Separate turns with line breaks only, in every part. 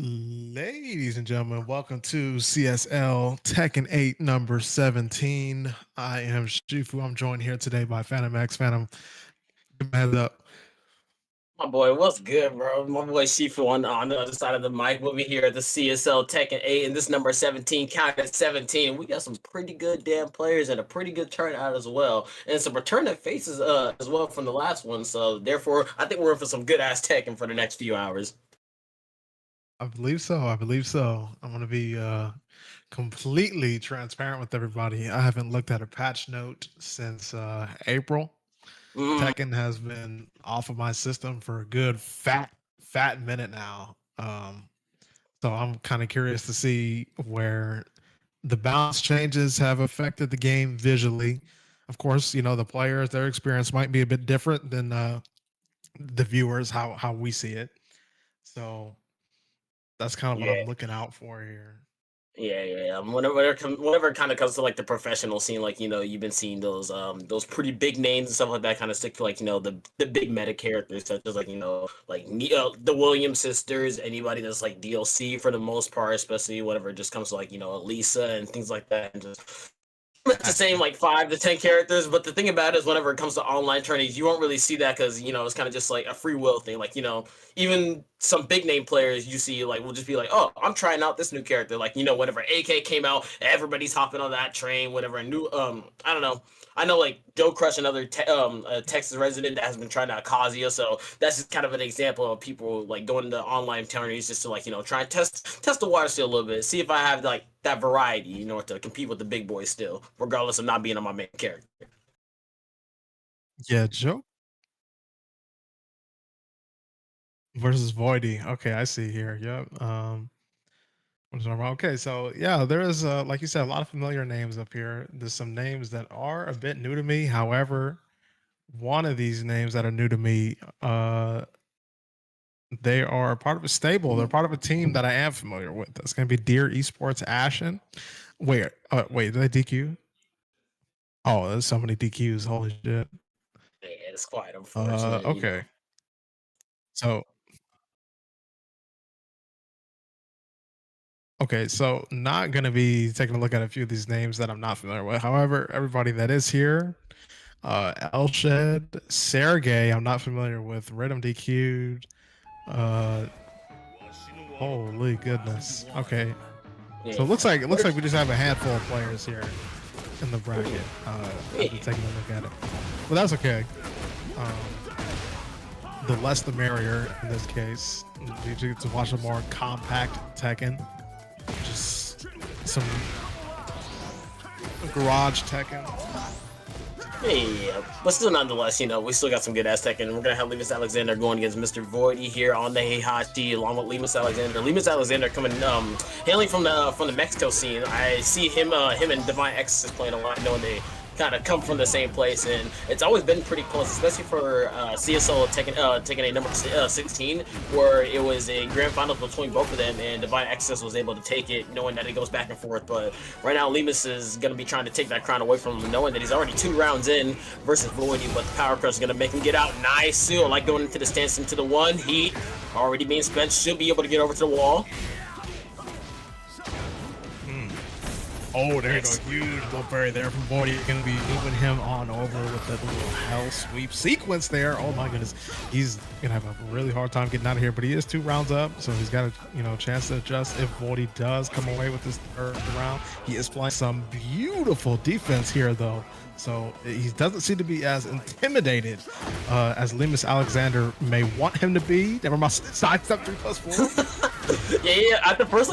Ladies and gentlemen, welcome to CSL Tekken 8 number 17. I am Shifu. I'm joined here today by Phantom X. Phantom, give me a heads up.
My boy, what's good, bro? My boy Shifu on the other side of the mic. We'll be here at the CSL Tekken 8, and this number 17, count at 17. We got some pretty good damn players and a pretty good turnout as well. And some returning faces as well from the last one. So therefore, I think we're in for some good ass Tekken for the next few hours.
I believe so. I believe so. I'm going to be completely transparent with everybody. I haven't looked at a patch note since April. Tekken has been off of my system for a good fat minute now. So I'm kind of curious to see where the balance changes have affected the game visually. Of course, you know, the players, their experience might be a bit different than the viewers, how we see it. So that's kind of what
Yeah.
I'm looking out for here.
Yeah. Whenever it kind of comes to like the professional scene, like you've been seeing those pretty big names and stuff like that kind of stick to like the big meta characters such as like the Williams sisters, anybody that's like DLC for the most part, especially whenever it just comes to like Elisa and things like that, and just it's the same like 5 to 10 characters, but the thing about it is whenever it comes to online tourneys, you won't really see that because it's kind of just like a free will thing. Like even some big name players you see like will just be like, oh, I'm trying out this new character. Like whenever AK came out, everybody's hopping on that train. Whenever a new I don't know. I know like Joe Crush, another Texas resident that has been trying out Kazuya, so that's just kind of an example of people like going to online tourneys just to like try and test the water still a little bit, see if I have like that variety, to compete with the big boys still, regardless of not being on my main character.
Yeah, Joe versus Voidy. Okay, I see here. Yep. Okay, so yeah, there is like you said, a lot of familiar names up here. There's some names that are a bit new to me. However, one of these names that are new to me, they are part of a stable. They're part of a team that I am familiar with. That's going to be Deer Esports Ashen. Wait, did I DQ? Oh, there's so many DQs. Holy shit.
Yeah, it's quite unfortunate.
Okay. So okay, so not going to be taking a look at a few of these names that I'm not familiar with. However, everybody that is here, Elshed, Sergey, I'm not familiar with. Rhythm DQ'd. Holy goodness. Okay.
Yeah.
So it looks like we just have a handful of players here in the bracket. After taking a look at it. But that's okay. The less the merrier in this case. You get to watch a more compact Tekken. Just some garage Tekken.
Yeah, but still, nonetheless, we still got some good ass Tekken. We're gonna have Lemus Alexander going against Mr. Voidy here on the Heihachi, along with Lemus Alexander. Lemus Alexander coming, hailing from the Mexico scene. I see him and Divine X is playing a lot, knowing they kind of come from the same place, and it's always been pretty close, especially for CSL Tekken a number 16, where it was a grand final between both of them, and Divine Access was able to take it, knowing that it goes back and forth. But right now, Lemus is going to be trying to take that crown away from him, knowing that he's already 2 rounds in versus Voidy, but the Power Crush is going to make him get out nice. So, like going into the stance into the 1, Heat already being spent, should be able to get over to the wall.
Oh, there you go. Huge little parry there from Voidy. You're going to be moving him on over with that little hell sweep sequence there. Oh my goodness. He's going to have a really hard time getting out of here, but he is 2 rounds up, so he's got a chance to adjust if Voidy does come away with this 3rd round. He is playing some beautiful defense here, though. So he doesn't seem to be as intimidated as Lemus Alexander may want him to be. Never mind, sidestep 3+4.
yeah. At the first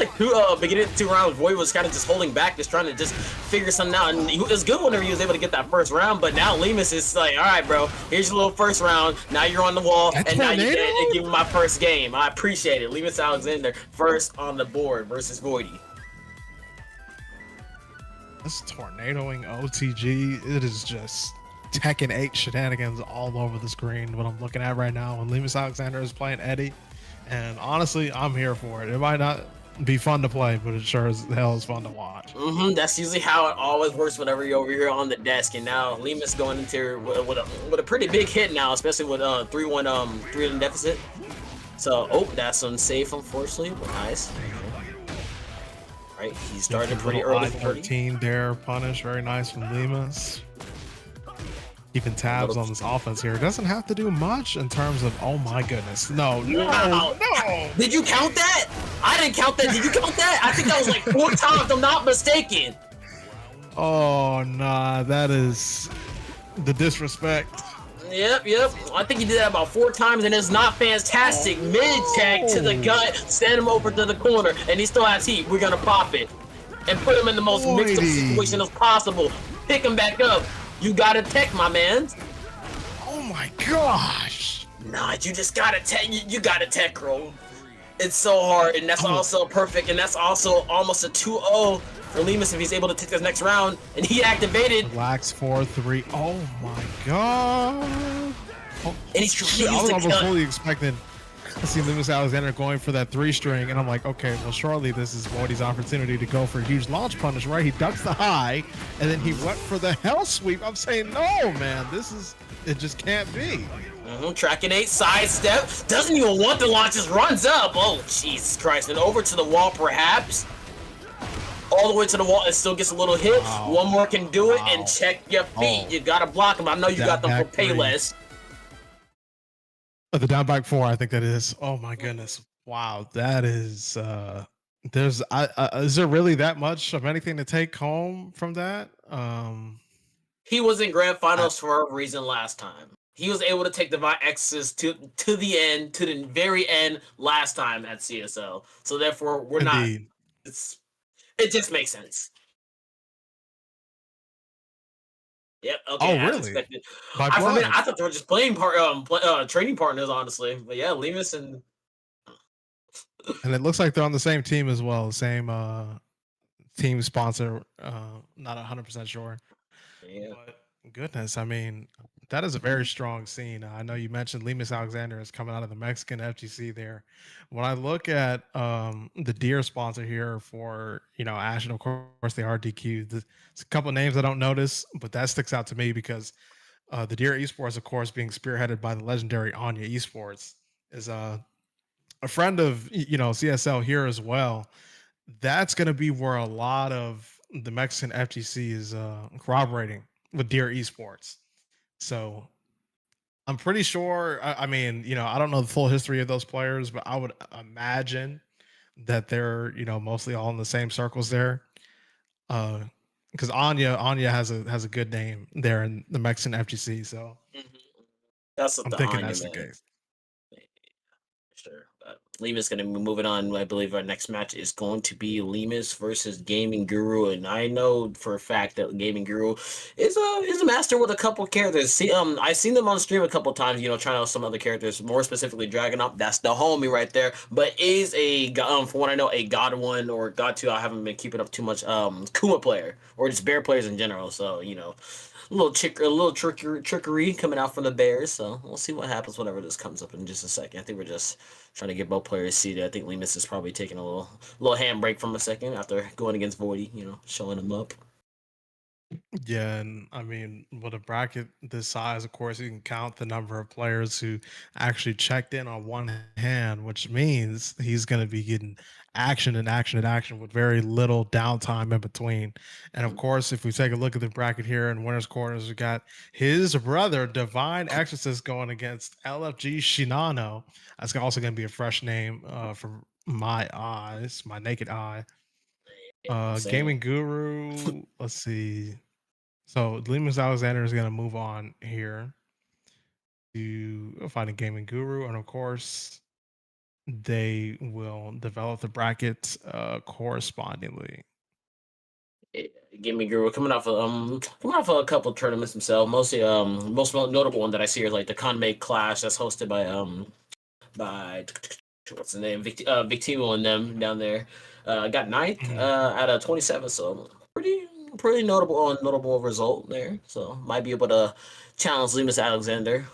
beginning of 2 rounds, Voidy was kind of just holding back, just trying to just figure something out. And it was good whenever he was able to get that 1st round. But now Lemus is like, all right, bro, here's your little 1st round. Now you're on the wall, and now you can give me my 1st game. I appreciate it. Lemus Alexander 1st on the board versus Voidy.
This tornadoing OTG, it is just Tekken 8 shenanigans all over the screen. What I'm looking at right now, and Lemus Alexander is playing Eddie, and honestly, I'm here for it. It might not be fun to play, but it sure as hell is fun to watch.
That's usually how it always works whenever you're over here on the desk. And now Lemus going into with a pretty big hit now, especially with 3-1 deficit. So, oh, that's unsafe, unfortunately, but nice. Right, he started pretty
Little
early for Birdie.
I-13 dare punish, very nice from Limas. Keeping tabs on this offense here. It doesn't have to do much in terms of, oh my goodness. No.
Did you count that? I didn't count that. Did you count that? I think that was like 4 times, if I'm not mistaken.
Oh, nah, that is the disrespect.
Yep. I think he did that about 4 times, and it's not fantastic. Mid-check to the gut, send him over to the corner, and he still has heat. We're going to pop it and put him in the most mixed-up situation as possible. Pick him back up. You got to tech, my man.
Oh, my gosh.
Nah, you just got to tech. You got to tech, bro. It's so hard, and that's also perfect, and that's also almost a 2-0 for Limas if he's able to take this next round, and he activated.
Relax 4-3. Oh my god.
And he's
I was almost fully expecting to see Limas Alexander going for that 3-string, and I'm like, okay, well, surely this is Voidy's opportunity to go for a huge launch punish, right? He ducks the high, and then he went for the hell sweep. I'm saying, no, man, it just can't be.
Tracking 8, sidestep, doesn't even want the launch, just runs up. Oh, Jesus Christ, and over to the wall, perhaps. All the way to the wall, and still gets a little hit. Wow. One more can do it, and check your feet. You gotta block him. I know you got them for Payless.
The down back 4, I think that is. Oh my goodness. Wow, that is is there really that much of anything to take home from that?
He was in grand finals for a reason last time. He was able to take the X's to the end, to the very end last time at CSL. So therefore, we're Indeed. Not. It just makes sense. Yep. Okay.
Oh, really?
Expected. I thought they were just playing training partners, honestly. But yeah, Limas and
it looks like they're on the same team as well. Same team sponsor. Not 100% sure.
Yeah.
But goodness, I mean, that is a very strong scene. I know you mentioned Limas Alexander is coming out of the Mexican FGC there. When I look at the Deer sponsor here for, Ash, and of course the RDQ, there's a couple of names I don't notice, but that sticks out to me because the Deer Esports, of course, being spearheaded by the legendary Anya Esports, is a friend of, CSL here as well. That's going to be where a lot of the Mexican FGC is corroborating with Deer Esports. So I'm pretty sure, I mean, I don't know the full history of those players, but I would imagine that they're, mostly all in the same circles there. Because Anya has a good name there in the Mexican FGC. So
that's what
I'm thinking Anya, that's the case.
Sure. Limas going to be moving on. I believe our next match is going to be Limas versus Gaming Guru, and I know for a fact that Gaming Guru is a master with a couple characters. I've seen them on stream a couple times. Trying out some other characters, more specifically Dragonop. That's the homie right there. But is from what I know, a God 1 or God 2. I haven't been keeping up too much. Kuma player or just bear players in general. So a little trickery coming out from the Bears. So we'll see what happens whenever this comes up in just a second. I think we're just trying to get both players seated. I think Limas is probably taking a little handbrake from a second after going against Voidy, showing him up.
Yeah, and I mean, with a bracket this size, of course, you can count the number of players who actually checked in on one hand, which means he's going to be getting action and action and action with very little downtime in between. And of course, if we take a look at the bracket here in winners' quarters, we got his brother, Divine Exorcist, going against LFG Shinano. That's also going to be a fresh name from my eyes, my naked eye. Gaming Guru, let's see. So Limas Alexander is going to move on here to find a Gaming Guru, and of course, they will develop the brackets correspondingly.
Gaming Guru coming off a couple of tournaments himself. Mostly, most notable one that I see is like the Conmate Clash that's hosted by what's the name, Victimo and them down there. Got 9th out of 27, so pretty notable result there. So might be able to challenge Limas Alexander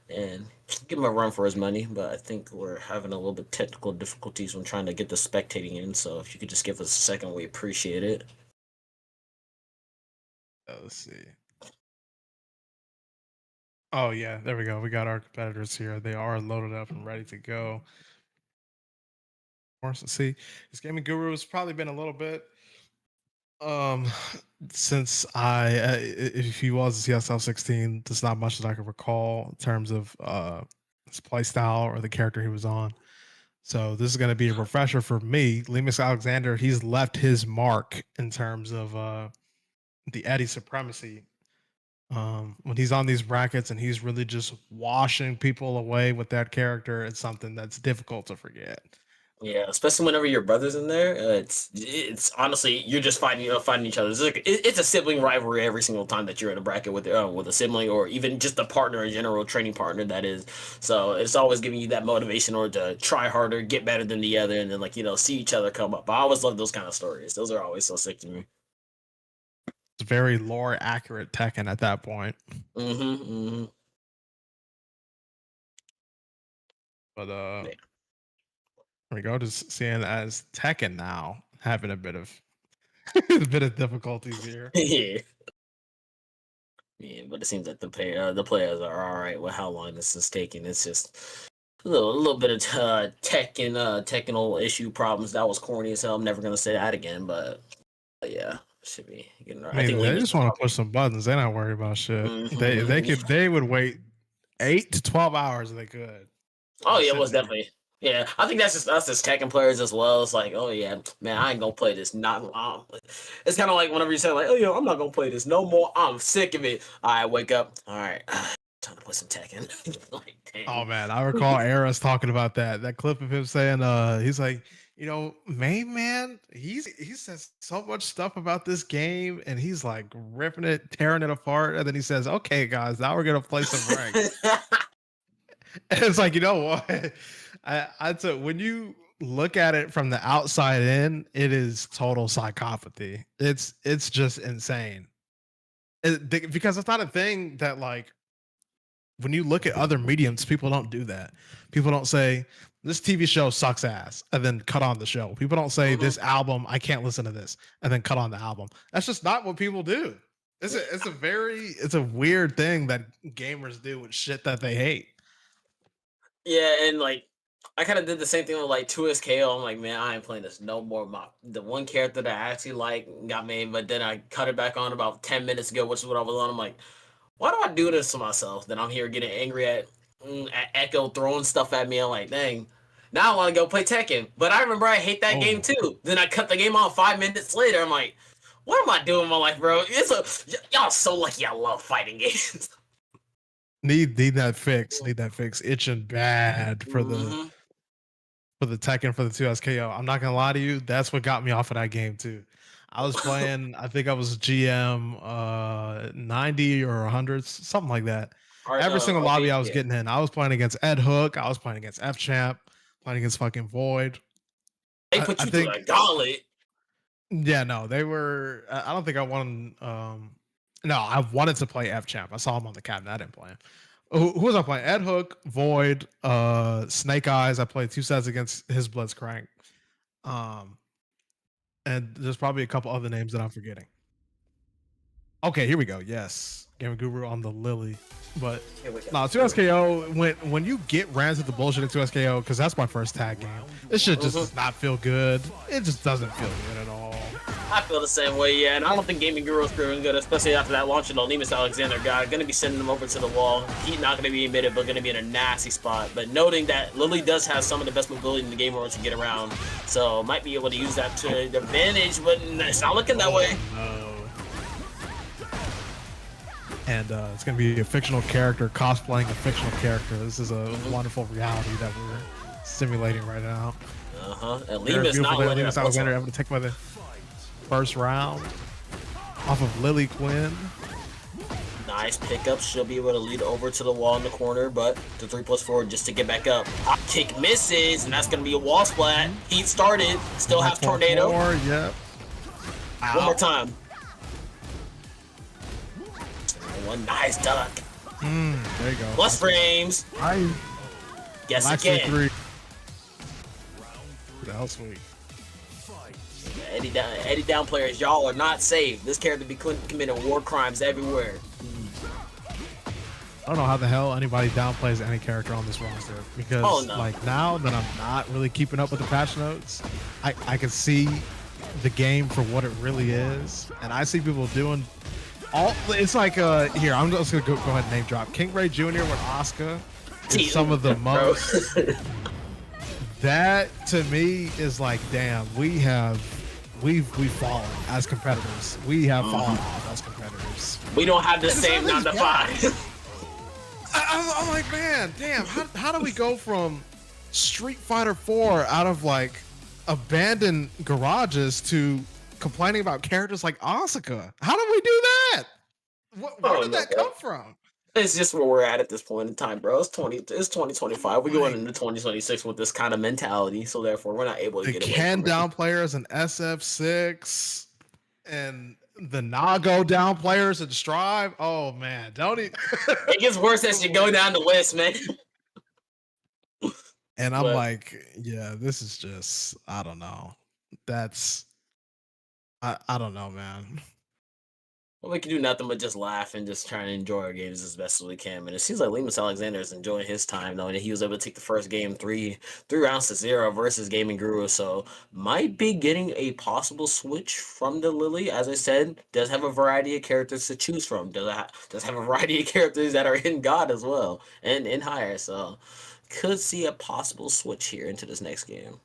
and give him a run for his money. But I think we're having a little bit technical difficulties when trying to get the spectating in. So if you could just give us a second, we appreciate it.
Let's see. Oh yeah, there we go. We got our competitors here. They are loaded up and ready to go. Of course, let's see. This gaming guru has probably been a little bit um since if he was a CSL 16, there's not much that I can recall in terms of his play style or the character he was on. So this is going to be a refresher for me. Lemus Alexander, he's left his mark in terms of the Eddie supremacy. When he's on these brackets and he's really just washing people away with that character, it's something that's difficult to forget.
Yeah, especially whenever your brother's in there, it's honestly you're just fighting each other. It's a sibling rivalry every single time that you're in a bracket with a sibling or even just a partner in general, training partner that is. So it's always giving you that motivation or to try harder, get better than the other, and then see each other come up. I always love those kind of stories. Those are always so sick to me.
It's very lore accurate Tekken at that point.
Mm-hmm. Mm-hmm.
But
Yeah.
here we go. Just seeing as Tekken now having a bit of a bit of difficulties here.
Yeah. Yeah, but it seems like the players are all right with how long this is taking. It's just a little bit of tech and technical issue problems. That was corny as hell. I'm never gonna say that again. But yeah, should be getting right.
I
I think
mean, they
Lima's
just want to
probably.
push some buttons. They're not worried about shit. They
Yeah.
could they would wait 8 to 12 hours if they could.
Oh
Just
yeah,
sit
most
there.
definitely. Yeah, I think that's just us as Tekken players as well. It's like, oh yeah, man, I ain't gonna play this. Not, it's kind of like whenever you say like, oh yeah, I'm not gonna play this no more. I'm sick of it. I wake up. All right, time to play some Tekken. Like,
Oh
dang.
man, I recall Eras talking about that clip of him saying, he's like, main man, he says so much stuff about this game, and he's like ripping it, tearing it apart, and then he says, "Okay, guys, now we're gonna play some ranked." And it's like, you know what? I took when you look at it from the outside in, it is total psychopathy. It's just insane. Because it's not a thing that like when you look at other mediums, people don't do that. People don't say this TV show sucks ass and then cut on the show. People don't say
Mhm.
this album, I can't listen to this and then cut on the album. That's just not what people do. It's a weird thing that gamers do with shit that they hate.
Yeah, and like I kind of did the same thing with like 2SKO. I'm like, man, I ain't playing this no more. The one character that I actually like got made, but then I cut it back on about 10 minutes ago, which is what I was on. I'm like, why do I do this to myself? Then I'm here getting angry at Echo throwing stuff at me. I'm like, dang. Now I want to go play Tekken, but I remember I hate that game
Oh,
too. Then I cut the game on 5 minutes later. I'm like, what am I doing in my life, bro? Y'all so lucky. I love fighting games.
need that fix. Need that fix. Itching bad
Hmm.
for the Tekken for the 2SKO. I'm not gonna lie to you, that's what got me off of that game too. I was playing, I think I was GM 90 or 100, something like that. Every single lobby
Arcade,
I was
yeah.
getting in, I was playing against Ed Hook, I was playing against F Champ, playing against fucking Void.
They
I,
put
I
you through
think
a gauntlet.
yeah, no, they were. I don't think I won. No, I wanted to play F Champ. I saw him on the cabinet. I didn't play him. Who was I playing? Ed Hook, Void, Snake Eyes. I played 2 sets against his Blitzcrank. Um, and there's probably a couple other names that I'm forgetting. Okay, here we go. Yes, Game Guru on the Lily, but
Here we go.
no, 2SKO. When you get ran to the bullshit at 2SKO, because that's my first tag game. This shit just does not feel good. It just doesn't feel good at all.
I feel the same way, yeah, and I don't think Gaming Guru is feeling good, especially after that launch of the Lemus Alexander guy. Going to be sending him over to the wall. He's not going to be admitted, but going to be in a nasty spot. But noting that Lily does have some of the best mobility in the game world to get around, so might be able to use that to the advantage, but it's not looking that way.
No. And it's going to be a fictional character cosplaying a fictional character. This is a wonderful reality that we're simulating right now.
And
Very
Lemus
beautiful
not
day.
letting
Lemus
that
Alexander able to take by the first round off of Lily Quinn.
Nice pickup. She'll be able to lead over to the wall in the corner, but the 3+4 just to get back up. Hop kick misses, and that's going to be a wall splat. Heat started. Still have tornado.
Yep.
One more time. One nice duck.
There you go.
Plus frames. Guess again.
3. That was sweet.
Eddie down players, y'all are not safe. This character be committing war crimes everywhere.
don't know how the hell anybody downplays any character on this roster
Oh
because
no.
like now that I'm not really keeping up with the patch notes, I can see the game for what it really is, and I see people doing all. It's like here I'm just gonna go ahead and name drop King Ray Jr. with Asuka is some of the
Bro.
most. That to me is like, damn, we've fallen as competitors. We have fallen off as competitors.
We don't have the same 9 to 5.
I'm like, man, damn, how do we go from Street Fighter 4 out of like abandoned garages to complaining about characters like Asuka? How did we do that? Where did that come from?
It's just where we're at this point in time, bro. It's 2025. We're going
Like,
into 2026 with this kind of mentality, so therefore we're not able to
the
get away
Ken
from it.
down players in SF6 and the Nago down players in Strive. Oh man, don't even.
It gets worse as you go down the list, man.
And I'm like, yeah, this is just, I don't know. That's, I don't know, man.
Well, we can do nothing but just laugh and just try and enjoy our games as best as we can. And it seems like Lemus Alexander is enjoying his time, though, and he was able to take the first game three rounds to 0 versus Gaming Guru. So might be getting a possible switch from the Lily. As I said, does have a variety of characters to choose from. Does have a variety of characters that are in God as well and in higher. So could see a possible switch here into this next game.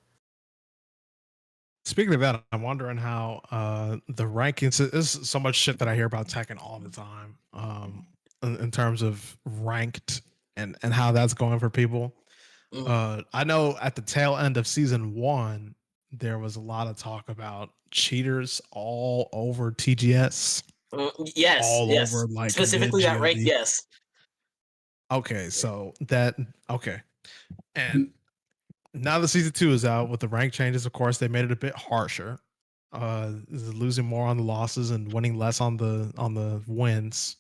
Speaking of that, I'm wondering how the rankings. This is so much shit that I hear about Tekken all the time. In terms of ranked and how that's going for people. I know at the tail end of season 1, there was a lot of talk about cheaters all over TGS.
Yes,
all
yes.
over like
Specifically that rank, yes.
Okay, so okay, and now the season 2 is out with the rank changes. Of course, they made it a bit harsher, losing more on the losses and winning less on the wins.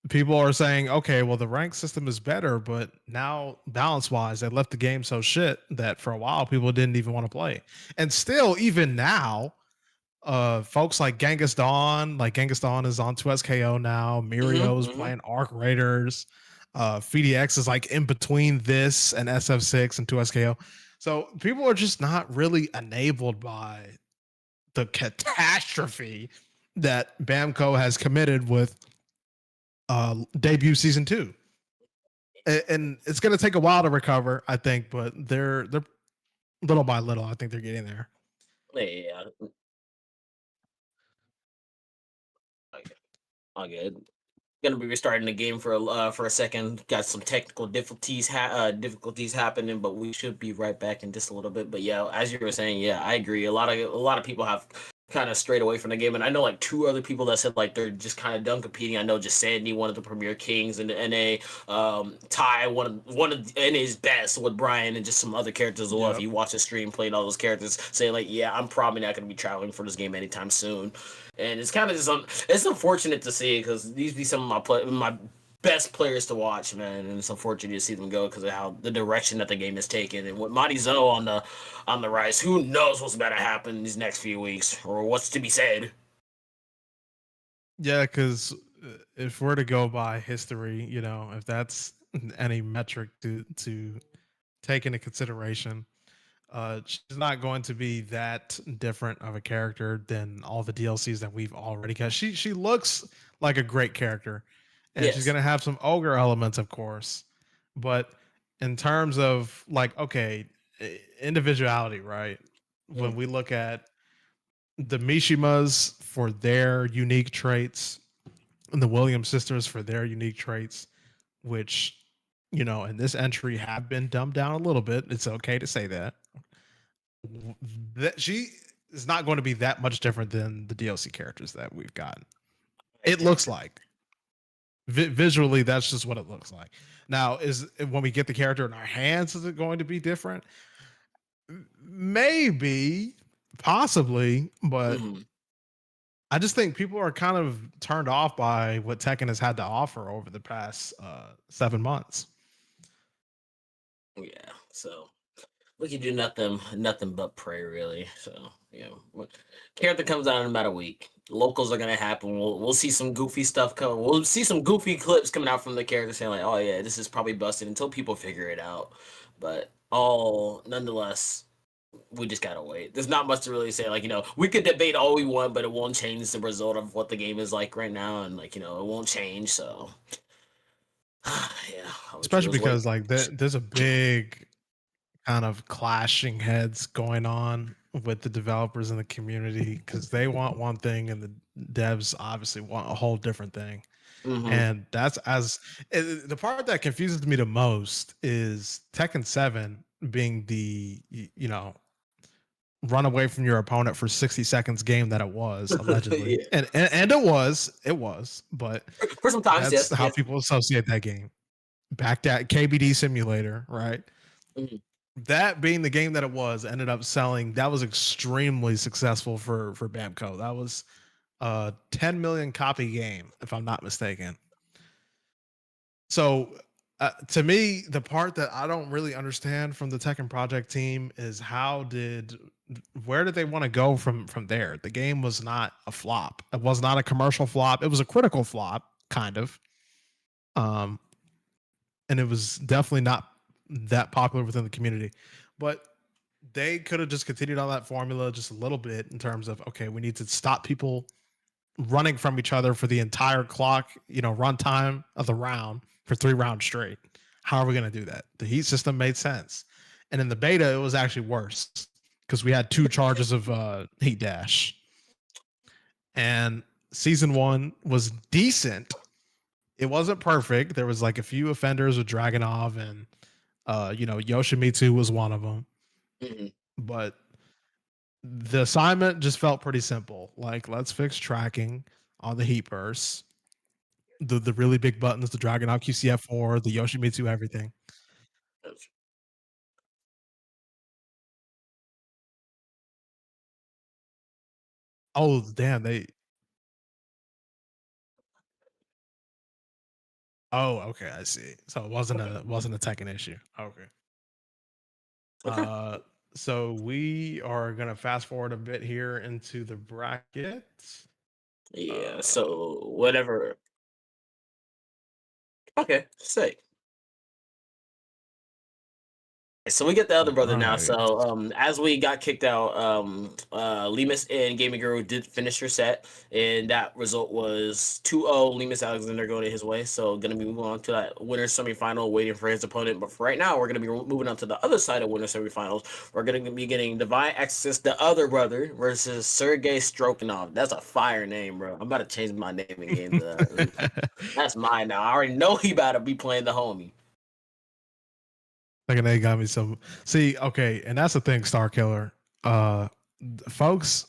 People are saying, okay, well, the rank system is better, but now balance wise, they left the game so shit that for a while people didn't even want to play. And still, even now, folks like Genghis Dawn is on 2SKO now. Mirio's playing Arc Raiders. FDX is like in between this and SF6 and 2SKO. So people are just not really enabled by the catastrophe that Bamco has committed with debut season 2. And it's going to take a while to recover, I think, but they're little by little, I think they're getting there.
Yeah. All good. Gonna be restarting the game for a second. Got some technical difficulties happening, but we should be right back in just a little bit. But yeah, as you were saying, yeah, I agree. A lot of people have kind of strayed away from the game, and I know like 2 other people that said like they're just kind of done competing. I know just Sandy, one of the Premier Kings in the NA, Ty, one of NA's best with Brian, and just some other characters as well. Yep. If you watch the stream, playing all those characters, saying like, yeah, I'm probably not gonna be traveling for this game anytime soon. And it's kind of just it's unfortunate to see because these be some of my best players to watch, man. And it's unfortunate to see them go because of how the direction that the game is taken. And with Madi Zo on the rise, who knows what's about to happen in these next few weeks or what's to be said.
Yeah, because if we're to go by history, you know, if that's any metric to take into consideration, she's not going to be that different of a character than all the DLCs that we've already got. She looks like a great character, and yes, she's gonna have some ogre elements, of course. But in terms of like, okay, individuality, right? When we look at the Mishimas for their unique traits, and the Williams sisters for their unique traits, which, you know, in this entry have been dumbed down a little bit. It's okay to say that she is not going to be that much different than the DLC characters that we've gotten. It looks like visually, that's just what it looks like. Now, is when we get the character in our hands, is it going to be different? Maybe, possibly, but I just think people are kind of turned off by what Tekken has had to offer over the past 7 months.
Yeah, so we can do nothing but pray, really. So character comes out in about a week. Locals are gonna happen. We'll see some goofy stuff come. We'll see some goofy clips coming out from the character saying like, "Oh yeah, this is probably busted," until people figure it out. But nonetheless, we just gotta wait. There's not much to really say. Like we could debate all we want, but it won't change the result of what the game is like right now, and it won't change. So yeah,
Especially
just wait.
because like there's a big kind of clashing heads going on with the developers and the community because they want one thing and the devs obviously want a whole different thing.
Mm-hmm.
And that's the part that confuses me the most is Tekken 7 being the run away from your opponent for 60 seconds game that it was allegedly.
Yeah.
And it was, but
For some times,
that's
yes,
how
yes.
people associate that game. Back that KBD simulator, right?
Mm-hmm.
That being the game that it was ended up selling. That was extremely successful for Bamco. That was a 10 million copy game, if I'm not mistaken. So to me, the part that I don't really understand from the Tekken Project team is where did they want to go from there? The game was not a flop. It was not a commercial flop. It was a critical flop, kind of. Um, and it was definitely not that popular within the community. But they could have just continued on that formula just a little bit in terms of, okay, we need to stop people running from each other for the entire clock, runtime of the round for 3 rounds straight. How are we going to do that? The heat system made sense. And in the beta, it was actually worse because we had 2 charges of heat dash. And season 1 was decent. It wasn't perfect. There was like a few offenders with Dragonov and Yoshimitsu was one of them.
Mm-hmm.
But the assignment just felt pretty simple. Like, let's fix tracking on the heat bursts, the really big buttons, the Dragonov QCF4, the Yoshimitsu, everything. Oh, damn, they. Oh, okay, I see. So it wasn't a Tekken issue. Okay.
Okay.
Uh, so we are gonna fast forward a bit here into the bracket.
Yeah.
Uh,
So whatever. Okay. Sick. So we get the other
all
brother now.
right.
So as we got kicked out, Lemus and Gaming Guru did finish their set, and that result was 2-0 Lemus Alexander going his way. So gonna be moving on to that winner semifinal, waiting for his opponent. But for right now, we're gonna be moving on to the other side of winner semifinals. We're gonna be getting Divine Access, the other brother, versus Sergey Strokanov. That's a fire name, bro. I'm about to change my name in game to that. That's mine now. I already know he about to be playing the homie.
Like, they got me some. See, okay, and that's the thing, Star Killer. Uh, folks,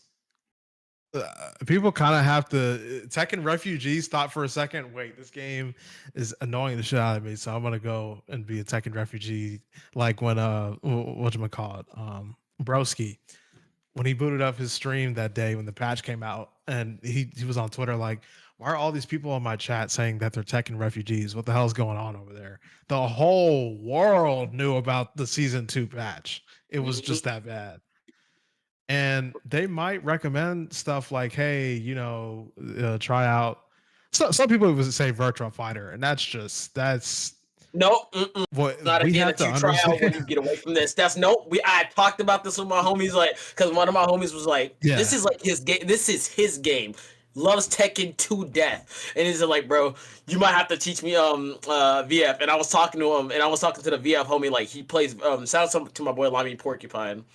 people kind of have to. Tekken refugees thought for a second. Wait, this game is annoying the shit out of me, so I'm gonna go and be a Tekken refugee. Like when whatchamacallit, Broski, when he booted up his stream that day when the patch came out, and he was on Twitter like, why are all these people in my chat saying that they're Tekken refugees? What the hell's going on over there? The whole world knew about the season 2 patch. It was
Mhm.
just that bad. And they might recommend stuff like, hey, try out. So some people would say Virtual Fighter, and that's
No,
what
not a
we
game
have
that
to
you try out when
understand.
you get away from this. That's nope. I talked about this with my homies, like, because one of my homies was like, "This
Yeah,
is like his game. This is his game. Loves Tekken to death." And he's like, "Bro, you might have to teach me VF." And I was talking to him, and I was talking to the VF homie, like he plays. Shout out to my boy Lamy Porcupine.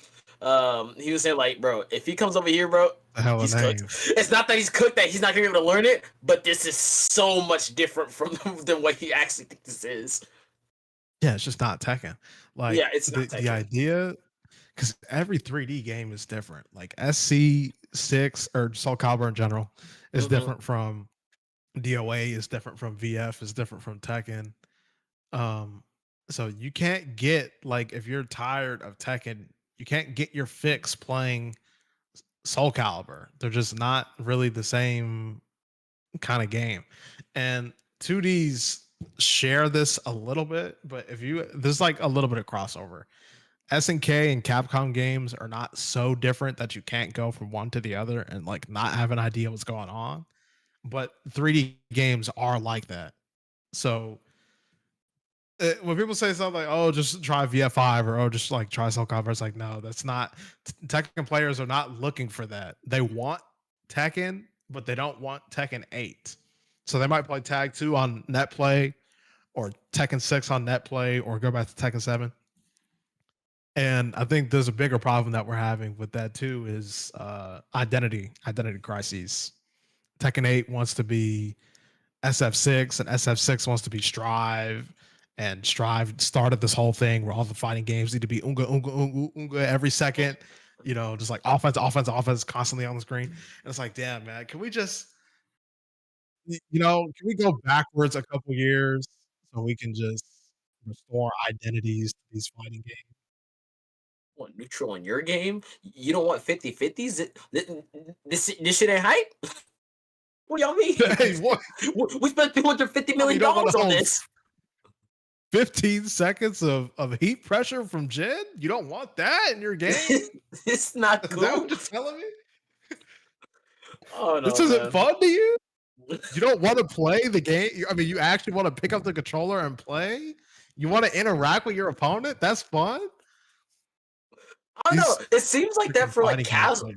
He was saying like, "Bro, if he comes over here, bro,
the hell of
he's cooked."
name.
It's not that he's cooked, that he's not gonna be able to learn it, but this is so much different from than what he actually thinks this is.
Yeah, it's just not Tekken. Like
Yeah, it's not
the
Tekken.
idea, because every 3D game is different. Like SC6 or Soul Calibur in general is
Mm-hmm.
different from DOA, is different from VF, is different from Tekken. Um, so you can't get, like, if you're tired of Tekken, you can't get your fix playing Soul Calibur. They're just not really the same kind of game. And 2Ds share this a little bit, but if you there's like a little bit of crossover. SNK and Capcom games are not so different that you can't go from one to the other and like not have an idea what's going on. But 3D games are like that. So when people say something like, "Oh, just try VF5" or "Oh, just like try Soul Calibur," it's like, no, that's not. Tekken players are not looking for that. They want Tekken, but they don't want Tekken 8. So they might play Tag 2 on NetPlay or Tekken 6 on NetPlay or go back to Tekken 7. And I think there's a bigger problem that we're having with that too is identity crises. Tekken 8 wants to be SF6 and SF6 wants to be Strive. And Strive started this whole thing where all the fighting games need to be unga, unga, unga, unga every second, you know, just like offense constantly on the screen. And it's like, damn, man, can we just, can we go backwards a couple years so we can just restore identities to these fighting games?
Want neutral in your game? You don't want 50-50s? This shit ain't hype? What do y'all mean?
Hey, what?
We spent $250 million on this.
15 seconds of heat pressure from Jin? You don't want that in your game?
It's not cool.
Is that what you're telling me?
Oh, no,
this isn't fun to you? You don't want to play the game? I mean, you actually want to pick up the controller and play? You want to interact with your opponent? That's fun?
I don't know. It seems like that for like casual,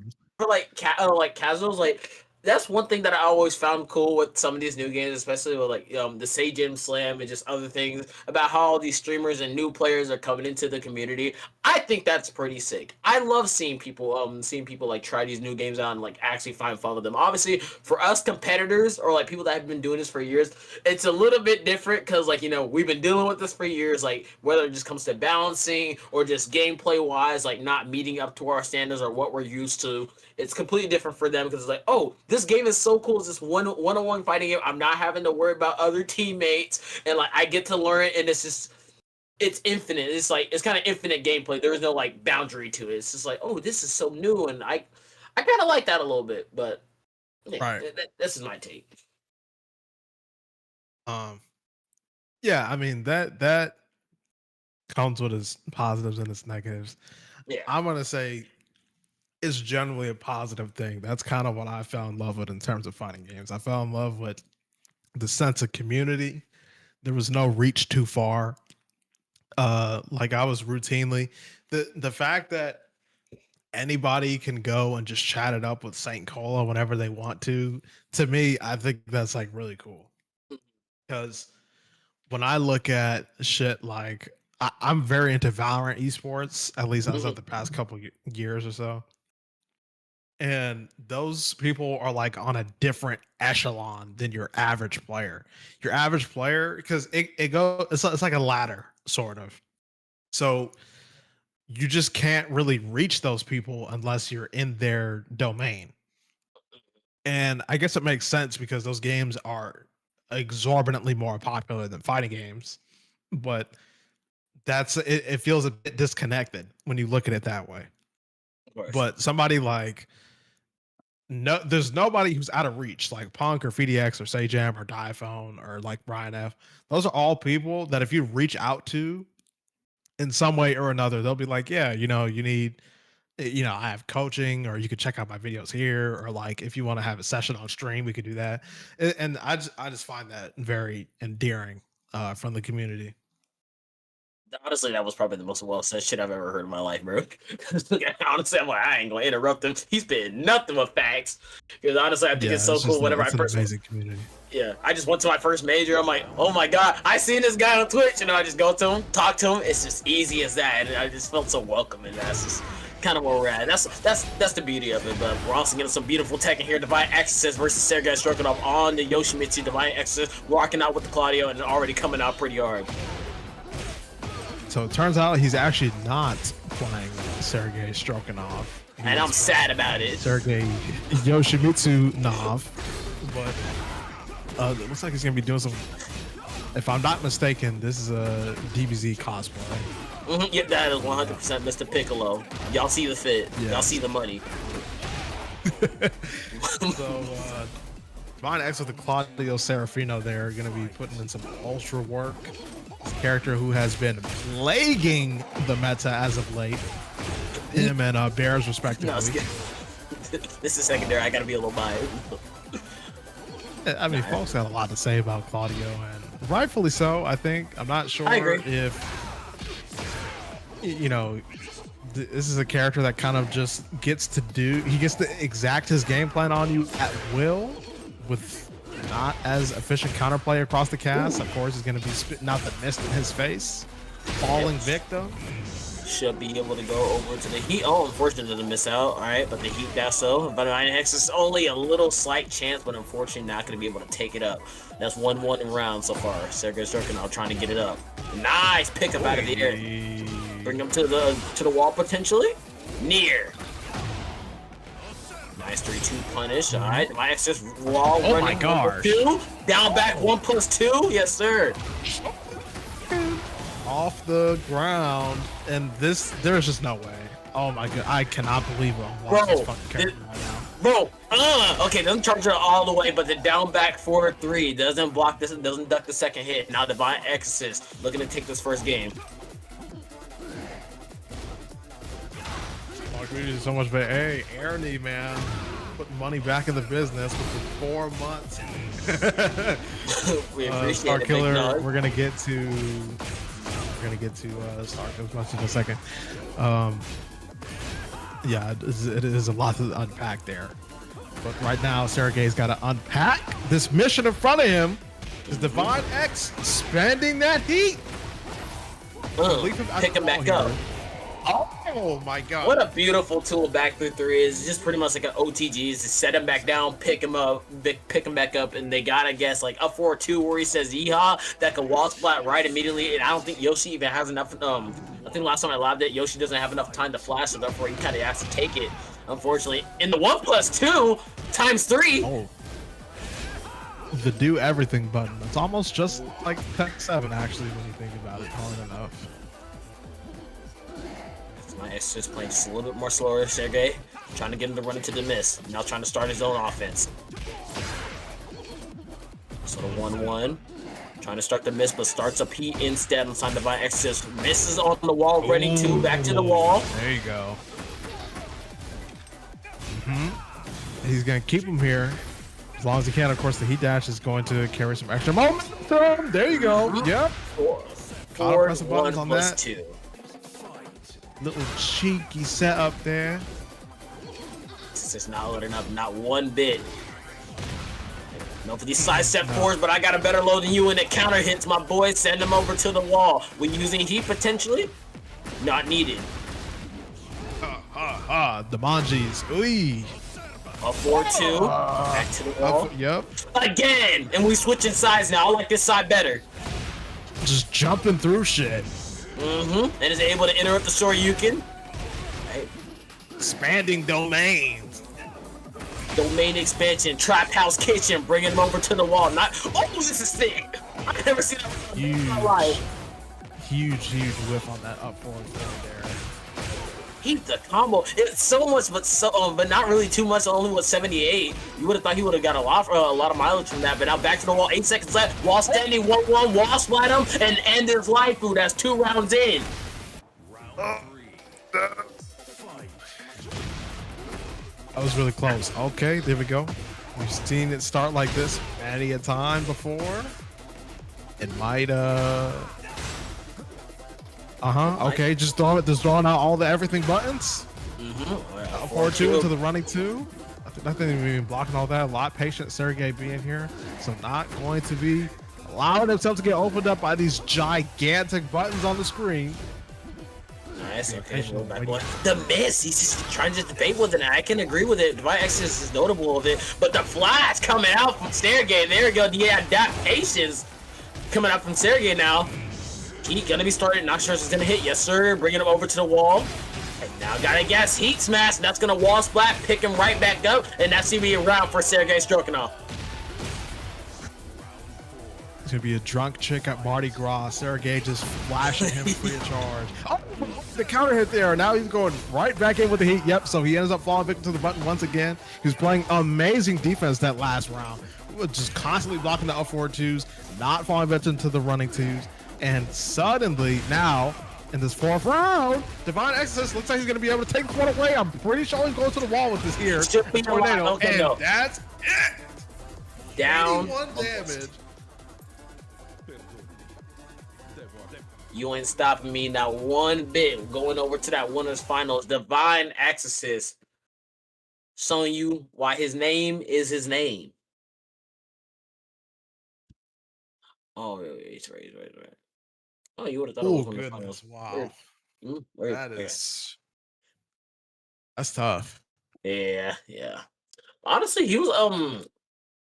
casuals. Like that's one thing that I always found cool with some of these new games, especially with like the Sage Slam and just other things about how all these streamers and new players are coming into the community. I think that's pretty sick. I love seeing people like try these new games out and like actually find fun with them. Obviously, for us competitors or like people that have been doing this for years, it's a little bit different because like we've been dealing with this for years. Like whether it just comes to balancing or just gameplay wise, like not meeting up to our standards or what we're used to. It's completely different for them because it's like, oh, this game is so cool. It's this one-on-one fighting game. I'm not having to worry about other teammates, and like I get to learn it, and it's infinite. It's like it's kind of infinite gameplay. There is no like boundary to it. It's just like, oh, this is so new, and I kind of like that a little bit. But yeah,
right,
this is my take.
Yeah, I mean that comes with its positives and its negatives.
Yeah,
I'm gonna say it's generally a positive thing. That's kind of what I fell in love with in terms of fighting games. I fell in love with the sense of community. There was no reach too far. Like I was routinely the fact that anybody can go and just chat it up with Saint Cola whenever they want to me, I think that's like really cool. Because when I look at shit like I'm very into Valorant esports, at least as of the past couple years or so. And those people are like on a different echelon than your average player. Your average player, because it's like a ladder, sort of. So you just can't really reach those people unless you're in their domain. And I guess it makes sense because those games are exorbitantly more popular than fighting games. But it feels a bit disconnected when you look at it that way. But somebody like there's nobody who's out of reach, like Punk or FDX or Sajam or Diaphone or like Brian F. Those are all people that if you reach out to in some way or another, they'll be like, yeah, you need, I have coaching, or you could check out my videos here, or like if you want to have a session on stream, we could do that. And I just find that very endearing from the community.
Honestly, that was probably the most well said shit I've ever heard in my life, bro. Honestly, I'm like, I ain't gonna interrupt him. He's been nothing but facts. Because honestly, I think it's so cool. Whenever
it's an amazing community.
Yeah, I just went to my first major. I'm like, oh my god, I seen this guy on Twitch, and I just go to him, talk to him. It's just easy as that, and I just felt so welcome, and that's just kind of where we're at. That's the beauty of it. But we're also getting some beautiful Tekken here. Divine Exorcist versus Sergei Stroganov on the Yoshimitsu. Divine Exorcist rocking out with the Claudio, and already coming out pretty hard.
So it turns out he's actually not playing Sergei Stroganov.
And I'm sad about it.
Sergei Yoshimitsu Nov. But it looks like he's going to be doing some... If I'm not mistaken, this is a DBZ cosplay.
Yeah, that is 100% Mr. Piccolo. Y'all see the fit. Yeah. Y'all see the money.
So, Divine X with the Claudio Serafino there are going to be putting in some ultra work. character who has been plaguing the meta as of late. Him and Bears, respectively.
No, this is secondary. I gotta be a little biased.
I mean, folks got a lot to say about Claudio, and rightfully so, I think. I'm not sure if, you know, this is a character that kind of just gets to exact his game plan on you at will with not as efficient counterplay across the cast. Of course, he's going to be spitting out the mist in his face, falling victim.
Should be able to go over to the Heat. Oh, unfortunately, to miss out. All right, but the Heat does so. But X is only a little slight chance, but unfortunately not going to be able to take it up. That's 1-1 in round so far. Sergey Strokinov trying to get it up. Nice pick up out of the air. Bring him to the wall potentially. Near. Nice 3-2 punish. All right, my X just wall running.
Oh my gosh.
2. Down back 1+2. Yes, sir.
Off the ground, and there's just no way. Oh my god, I cannot believe I'm watching this fucking character right now.
Okay, doesn't charge her all the way, but the down back 4-3 doesn't block this, doesn't duck the second hit. Now Divine Exorcist looking to take this first game.
So much, but hey, Ernie, man, putting money back in the business with the 4 months.
We appreciate
Star
it,
Killer. We're gonna get to Star Killer in a second. Yeah, it is a lot to unpack there. But right now, Sergey's got to unpack this mission in front of him. Is Divine X spending that heat?
Pick him back up.
Oh my god.
What a beautiful tool back through 3 is. Just pretty much like an OTG. Is to set him back down, pick him back up, and they got, I guess, like a 4-2 where he says yeehaw, that can wall splat right immediately, and I don't think Yoshi even has enough, I think last time I live it, Yoshi doesn't have enough time to flash, so therefore he kind of has to take it, unfortunately. In the 1+2 times 3.
Oh. The do everything button. It's almost just like Tekken 7, actually, when you think about it hard enough.
My X just playing just a little bit more slower. Sergey trying to get him to run into the miss. Now trying to start his own offense. So the 1-1. Trying to start the miss, but starts up Heat instead. Inside Divine X just misses on the wall. Ready to back to the wall.
There you go. He's going to keep him here as long as he can. Of course, the Heat dash is going to carry some extra momentum. There you go. Yep.
4-1+2.
Little cheeky setup there.
This is not loading up, not one bit. No for these side step forwards, but I got a better load than you, and it counter hits my boy. Send him over to the wall. We using heat potentially? Not needed.
The Manjis. Ooh.
A 4-2. Back to the wall.
Yep.
Again, and we switching sides now. I like this side better.
Just jumping through shit.
And is able to interrupt the Shoryuken. Right.
Expanding domains.
Domain expansion, trap house kitchen, bringing him over to the wall. This is sick. I've never seen that in my life.
Huge whiff on that up forward there.
He's the combo. It's so much, but not really too much. Only with 78. You would have thought he would have got a lot of mileage from that. But now back to the wall. 8 seconds left. Wall standing. 1-1. Wall splat him and end his life. Ooh, that's 2 rounds in.
That was really close. Okay, there we go. We've seen it start like this many a time before. It might okay, just drawing out all the everything buttons. Forward 2 into the running 2. Nothing even blocking all that. A lot patient Sergey being here, so not going to be allowing himself to get opened up by these gigantic buttons on the screen.
Nice. Okay, the miss. He's just trying to debate with it. I can agree with it. Divine Exorcist is notable of it, but the flash coming out from Sergey. There we go. Yeah, that patience coming out from Sergey now. Heat gonna be started. Not sure if it's gonna hit. Yes, sir. Bringing him over to the wall. And now gotta guess heat smash. That's gonna wall splat. Pick him right back up. And that's gonna be a round for Sergey Strokinov.
It's gonna be a drunk chick at Mardi Gras. Sergey just flashing him free of charge. Oh, the counter hit there. Now he's going right back in with the heat. Yep. So he ends up falling victim to the button once again. He was playing amazing defense that last round. Just constantly blocking the up forward 2s, not falling victim to the running 2s. And suddenly now, in this fourth round, Divine Exorcist looks like he's going to be able to take this one away. I'm pretty sure he's going to the wall with this here.
Should be
Tornado,
okay,
and
no.
that's it.
Down.
81 damage.
You ain't stopping me not one bit. Going over to that winners finals. Divine Exorcist. Showing you why his name is his name. Oh, he's right. Oh, you would have thought it was on the finals.
Wow.
Weird.
That's tough.
Yeah. Honestly, he was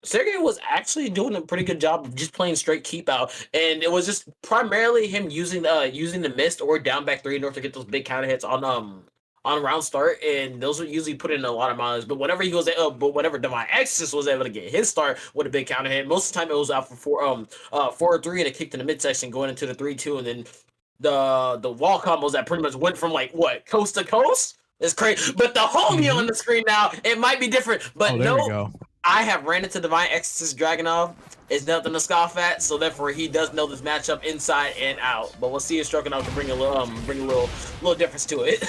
Sergey was actually doing a pretty good job of just playing straight keep out, and it was just primarily him using the mist or down back three in order to get those big counter hits on round start, and those would usually put in a lot of mileage. But whenever Divine Exorcist was able to get his start with a big counter hit, most of the time it was out for 4-3 and a kick to the midsection going into the 3-2, and then the wall combos that pretty much went from like what coast to coast. It's crazy, but the homie on the screen now, it might be different, but
there we go.
I have ran into Divine Exorcist Dragunov. It's nothing to scoff at, so therefore he does know this matchup inside and out. But we'll see if Dragunov can bring a little difference to it.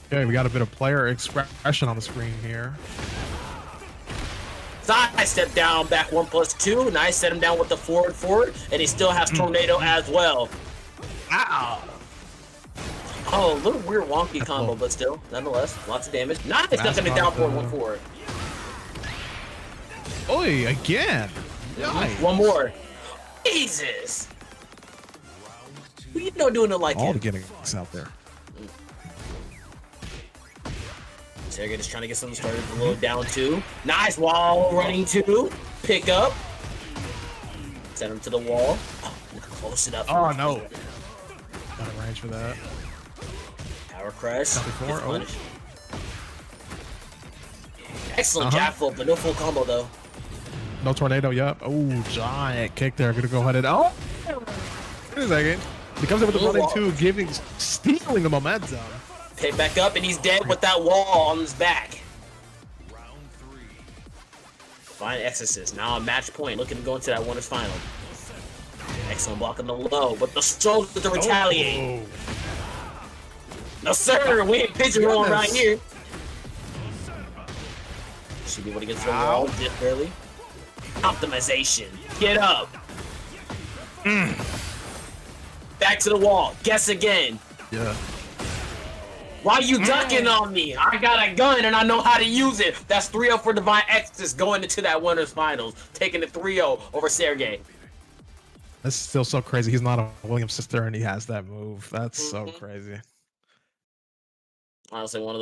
Okay, we got a bit of player expression on the screen here.
Side step down, back 1+2. Nice, set him down with the forward, and he still has Tornado as well. Wow. Oh, a little weird wonky combo, but still, nonetheless, lots of damage. Nice, ducking it down forward.
Oi, again. Nice.
One more. Jesus. Who you know doing it like
all
him?
the getting out there.
Sergey just trying to get something started. A little down two. Nice wall running two. Pick up. Send him to the wall. Oh, close it up.
Oh, no. Out of range for that.
Power crash.
Oh.
Excellent jab flip, but no full combo though.
No tornado, yep. Oh, giant kick there. Gonna go ahead and wait a second. He comes up with the running two, stealing the momentum.
Pick back up, and he's dead with that wall on his back. Fine Exorcist. Now a match point. Looking to go into that winners final. Excellent block on the low, but the stroke to retaliate. No sir, we ain't pigeon rolling right here. Should be able to get to the wall just barely. Optimization. Get up. Back to the wall. Guess again.
Yeah.
Why you ducking on me? I got a gun and I know how to use it. That's 3-0 for Divine Exorcist going into that winners finals, taking the 3-0 over Sergey.
That's still so crazy. He's not a Williams sister and he has that move. That's so crazy.
Honestly, one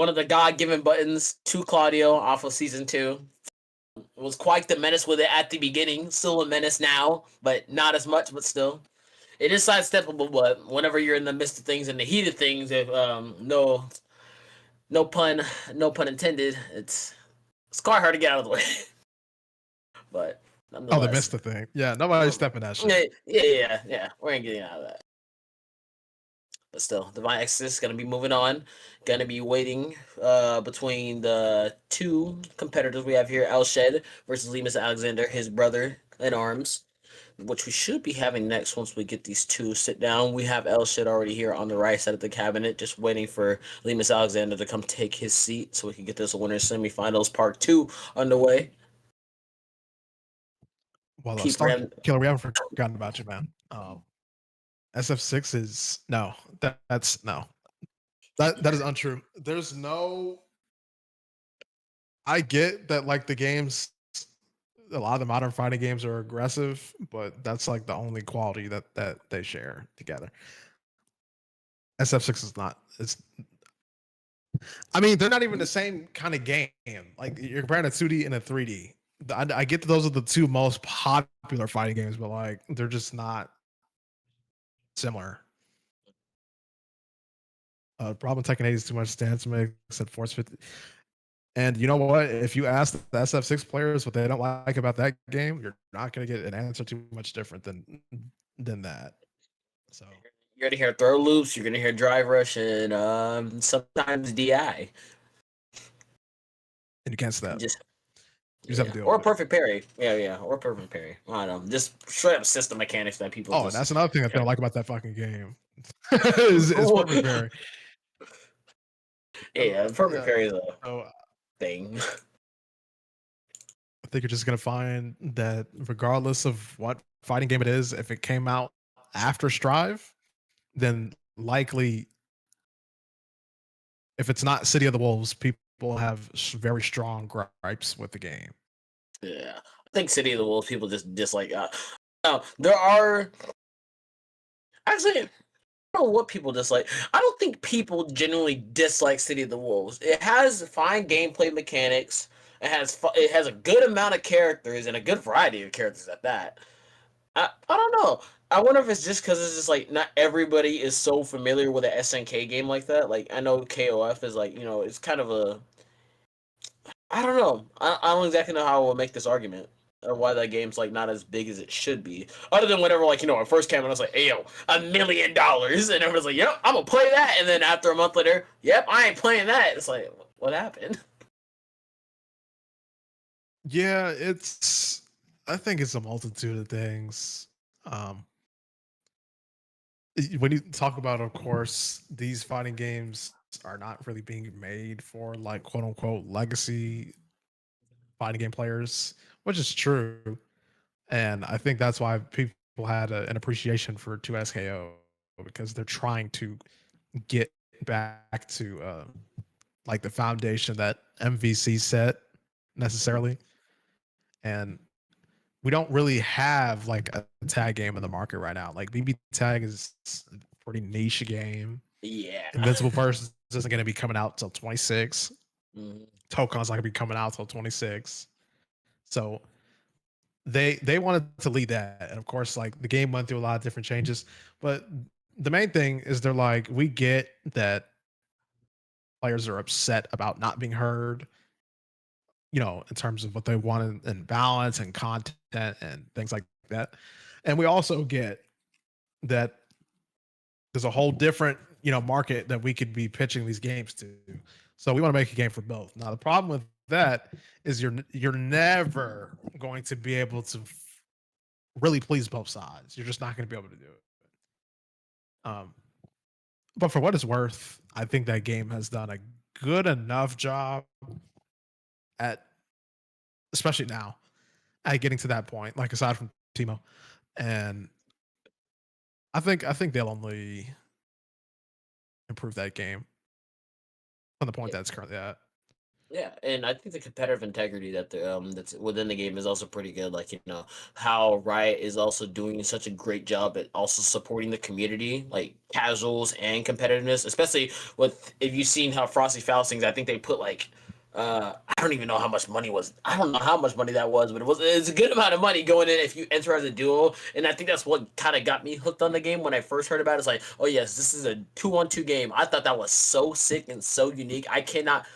of the God-given buttons to Claudio off of season 2. It was quite the menace with it at the beginning. Still a menace now, but not as much, but still. It is sidesteppable, but whenever you're in the midst of things and the heat of things, if no pun intended, it's quite hard to get out of the way. But nonetheless.
Oh, the midst of thing. Yeah, nobody's stepping that shit.
Yeah. We ain't getting out of that. But still, Divine Exorcist is going to be moving on. Going to be waiting between the two competitors we have here, Elshed versus Lemus Alexander, his brother in arms, which we should be having next once we get these two sit down. We have Elshed already here on the right side of the cabinet, just waiting for Lemus Alexander to come take his seat so we can get this winners semifinals part 2 underway.
Well, Killer, we haven't forgotten about you, man. SF6 is that's no. That is untrue. There's no. I get that, like, the games, a lot of the modern fighting games are aggressive, but that's like the only quality that they share together. SF6 is not. I mean, they're not even the same kind of game. Like, you're comparing a 2D and a 3D. I get that those are the two most popular fighting games, but like they're just not similar. Problem Tekken 8 is too much stance mix at Force 50. And you know what? If you ask the SF6 players what they don't like about that game, you're not going to get an answer too much different than that. So
you're going to hear throw loops, you're going to hear drive rush, and sometimes DI.
And you can't step. You just have to
Yeah,
deal
or
with it.
perfect parry. Yeah, or perfect parry. I don't know, just straight up system mechanics that people
Oh,
just.
that's another thing that they don't like about that fucking game. is perfect parry.
Yeah, perfect
Yeah.
parry is a
So
thing.
I think you're just gonna find that regardless of what fighting game it is, if it came out after Strive, then likely if it's not City of the Wolves, people have very strong gripes with the game.
Yeah, I think City of the Wolves people just dislike. Now there are actually. I don't know what people dislike. I don't think people genuinely dislike City of the Wolves. It has fine gameplay mechanics. It has a good amount of characters and a good variety of characters at that. I don't know. I wonder if it's just because it's just like not everybody is so familiar with an SNK game like that. Like I know KOF is like it's kind of a I don't know. I don't exactly know how I will make this argument or why that game's like not as big as it should be. Other than whenever like it first came out, I was like, "Hey yo, $1 million," and everyone's like, "Yep, I'm gonna play that." And then after a month later, "Yep, I ain't playing that." It's like, what happened?
Yeah, it's. I think it's a multitude of things. Um, when you talk about, of course, these fighting games are not really being made for like quote unquote legacy fighting game players, which is true. And I think that's why people had an appreciation for 2SKO because they're trying to get back to like the foundation that MVC set necessarily. And we don't really have like a tag game in the market right now. Like BB Tag is a pretty niche game.
Yeah.
Invincible First isn't going to be coming out till 26.
Mhm.
Tokon's not going to be coming out till 26. So they wanted to lead that, and of course, like the game went through a lot of different changes. But the main thing is they're like, we get that players are upset about not being heard, in terms of what they want in balance and content and things like that. And we also get that there's a whole different market that we could be pitching these games to. So we want to make a game for both. Now the problem with that is you're never going to be able to really please both sides. You're just not going to be able to do it. Um, but for what it's worth, I think that game has done a good enough job at, especially now, at getting to that point. Like aside from Timo, and I think they'll only improve that game from the point
Yeah.
that it's currently at.
Yeah, and I think the competitive integrity that's within the game is also pretty good. Like how Riot is also doing such a great job at also supporting the community, like casuals and competitiveness. Especially with if you've seen how Frosty Faustings, I think they put like I don't even know how much money was. I don't know how much money that was, but it's a good amount of money going in if you enter as a duo. And I think that's what kind of got me hooked on the game when I first heard about it. It's like, oh yes, this is a 2-on-2 game. I thought that was so sick and so unique. I cannot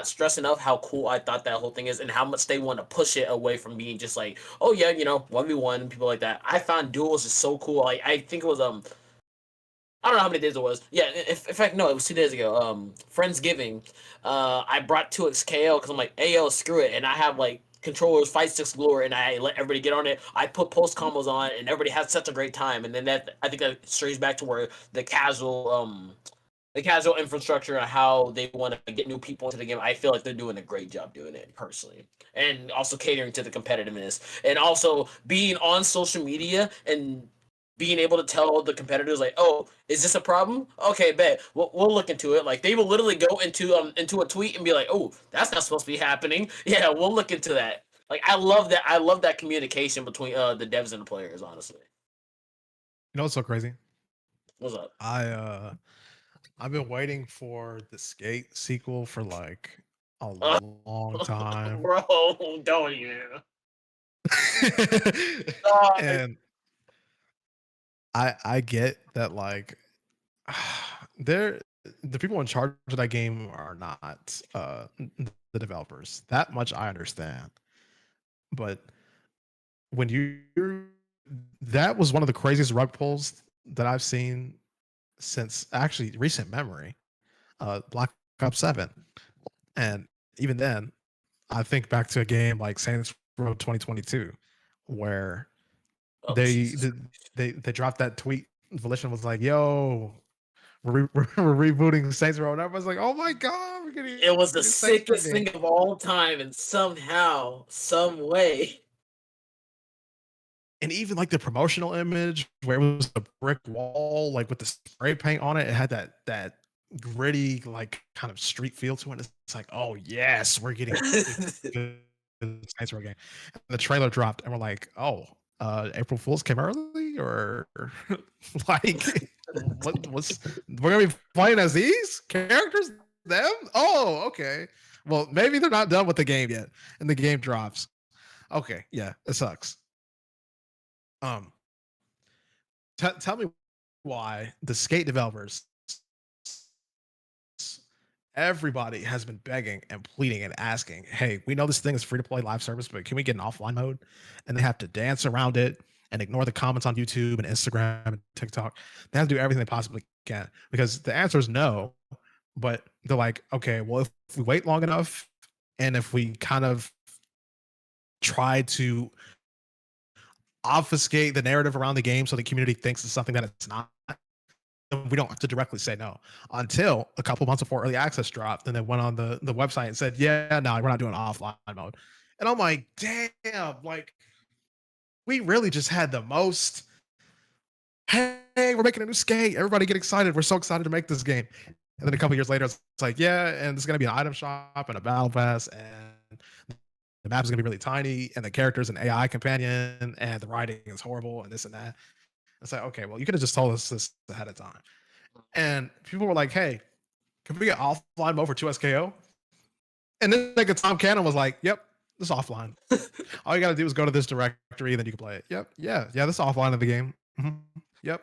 stress enough how cool I thought that whole thing is and how much they want to push it away from being just like, oh yeah, 1v1 people like that. I found duels is so cool. Like I think it was I don't know how many days it was. Yeah, in fact no, it was 2 days ago. Friendsgiving. I brought 2xKO because I'm like, hey yo, screw it, and I have like controllers, fight sticks galore, and I let everybody get on it. I put post combos on, and everybody had such a great time. And then that I think that strays back to where the casual infrastructure and how they want to get new people into the game. I feel like they're doing a great job doing it personally, and also catering to the competitiveness, and also being on social media and being able to tell the competitors like, "Oh, is this a problem? Okay, bet we'll look into it." Like they will literally go into a tweet and be like, "Oh, that's not supposed to be happening." Yeah, we'll look into that. Like I love that. I love that communication between the devs and the players. Honestly,
You know what's so crazy?
what's up?
I've been waiting for the Skate sequel for like a long time.
Bro, don't you? Uh,
And I get that like they're the people in charge of that game are not the developers. That much I understand. But when that was one of the craziest rug pulls that I've seen since actually recent memory. Black Ops 7. And even then, I think back to a game like Saints Row 2022, where
Oh
they
Jesus!
they dropped that tweet. Volition was like, "Yo, we're rebooting Saints Row," and everyone's like, "Oh my god, we're getting
It was the
a new Saints Row
sickest
game."
thing of all time, and somehow, some way.
And even like the promotional image where it was a brick wall, like with the spray paint on it, it had that gritty, like kind of street feel to it. It's like, oh yes, we're getting a good Saints Row game. And the trailer dropped, and we're like, oh, April Fools came early, or like what's we're gonna be playing as these characters? Them? Oh, okay. Well, maybe they're not done with the game yet, and the game drops. Okay, yeah, it sucks. Um, tell me why the skate developers, everybody has been begging and pleading and asking, hey, we know this thing is free to play live service, but can we get an offline mode? And they have to dance around it and ignore the comments on YouTube and Instagram and TikTok. They have to do everything they possibly can because the answer is no. But they're like, okay, well, if we wait long enough and if we kind of try to obfuscate the narrative around the game so the community thinks it's something that it's not, we don't have to directly say no until a couple months before early access dropped. And then went on the website and said, yeah, no, we're not doing offline mode. And I'm like, damn, like we really just had the most, hey, we're making a new skate. Everybody get excited. We're so excited to make this game. And then a couple years later, it's like, yeah, and it's going to be an item shop and a battle pass, and the map is going to be really tiny, and the character's an AI companion, and the writing is horrible, and this and that. It's like, okay, well, you could have just told us this ahead of time. And people were like, hey, can we get offline mode for 2SKO? And then like Tom Cannon was like, yep, this is offline. All you got to do is go to this directory, and then you can play it. Yep, yeah, this is offline of the game. Mm-hmm. Yep.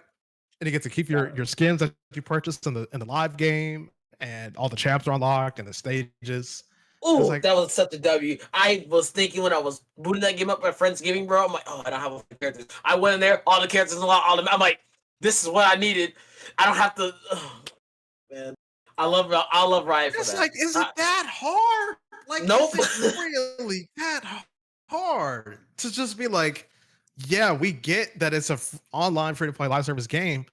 And you get to keep your skins that you purchased in the live game, and all the champs are unlocked and the stages.
Ooh,
like,
that was such a W. I was thinking when I was booting that game up at Friendsgiving, bro. I'm like, oh, I don't have all the characters. I went in there, all the characters unlocked. I'm like, this is what I needed. I don't have to. Oh, man, I love Riot for
it's
that.
like, is it that hard? Like,
nope.
Is it really that hard to just be like, yeah, we get that it's a online free to play live service game,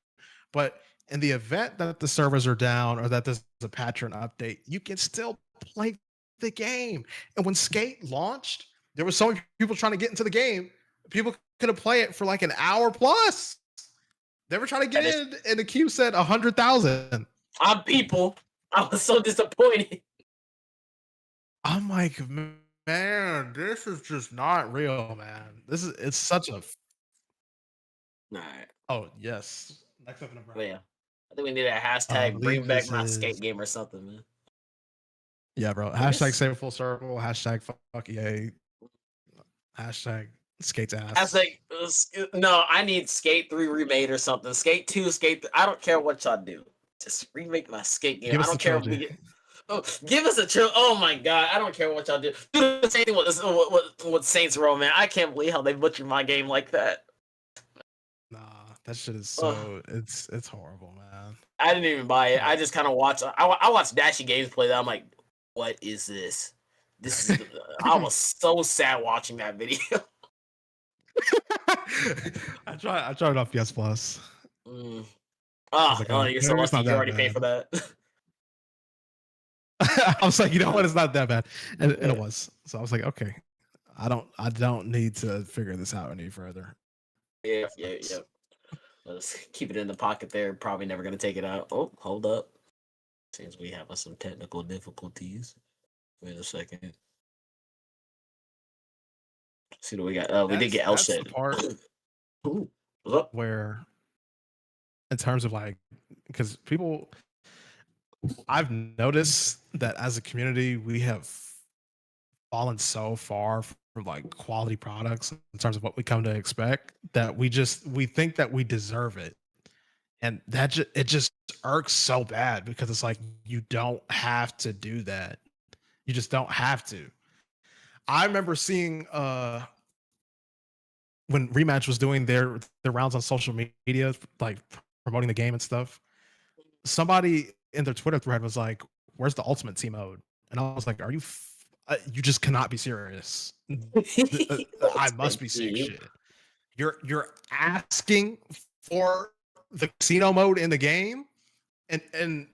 but in the event that the servers are down or that there's a patch or an update, you can still play the game. And when Skate launched, there was so many people trying to get into the game. People couldn't play it for like an hour plus. They were trying to get in, and the queue said 100,000.
I'm people. I was so disappointed.
I'm like, man, this is just not real, man. It's such a.
All right.
Oh yes. Next up in the
yeah. I think we need a hashtag bring back my skate game or something, man.
Yeah, bro. Hashtag save full circle. Hashtag fuck EA. Hashtag skates ass.
No, I need Skate 3 remade or something. Skate 2, I don't care what y'all do. Just remake my skate game. I don't care if we get. Oh, give us a chill. Oh my god, I don't care what y'all do. Do the same thing with Saints Row, man. I can't believe how they butchered my game like that.
Nah, that shit is so it's horrible, man.
I didn't even buy it. I just kind of watched. I watched Dashy Games play that. I'm like, what is this? This is. I was so sad watching that video.
I tried it off PS Plus.
You're so lucky. You already paid for that.
I was like, you know what? It's not that bad, and it was. So I was like, okay, I don't need to figure this out any further.
Yeah. Let's keep it in the pocket there. Probably never gonna take it out. Oh, hold up. Seems we have some technical difficulties. Wait a second. See what we got. We did get L shit.
Part
Ooh, what's up?
Where, in terms of like, because people, I've noticed that as a community, we have fallen so far from like quality products in terms of what we come to expect that we think that we deserve it. And that it just irks so bad because it's like, you don't have to do that. You just don't have to. I remember seeing when Rematch was doing their rounds on social media, like promoting the game and stuff, somebody in their Twitter thread was like, where's the ultimate team mode? And I was like, are you You just cannot be serious. I must be seeing shit. You're asking for the casino mode in the game, and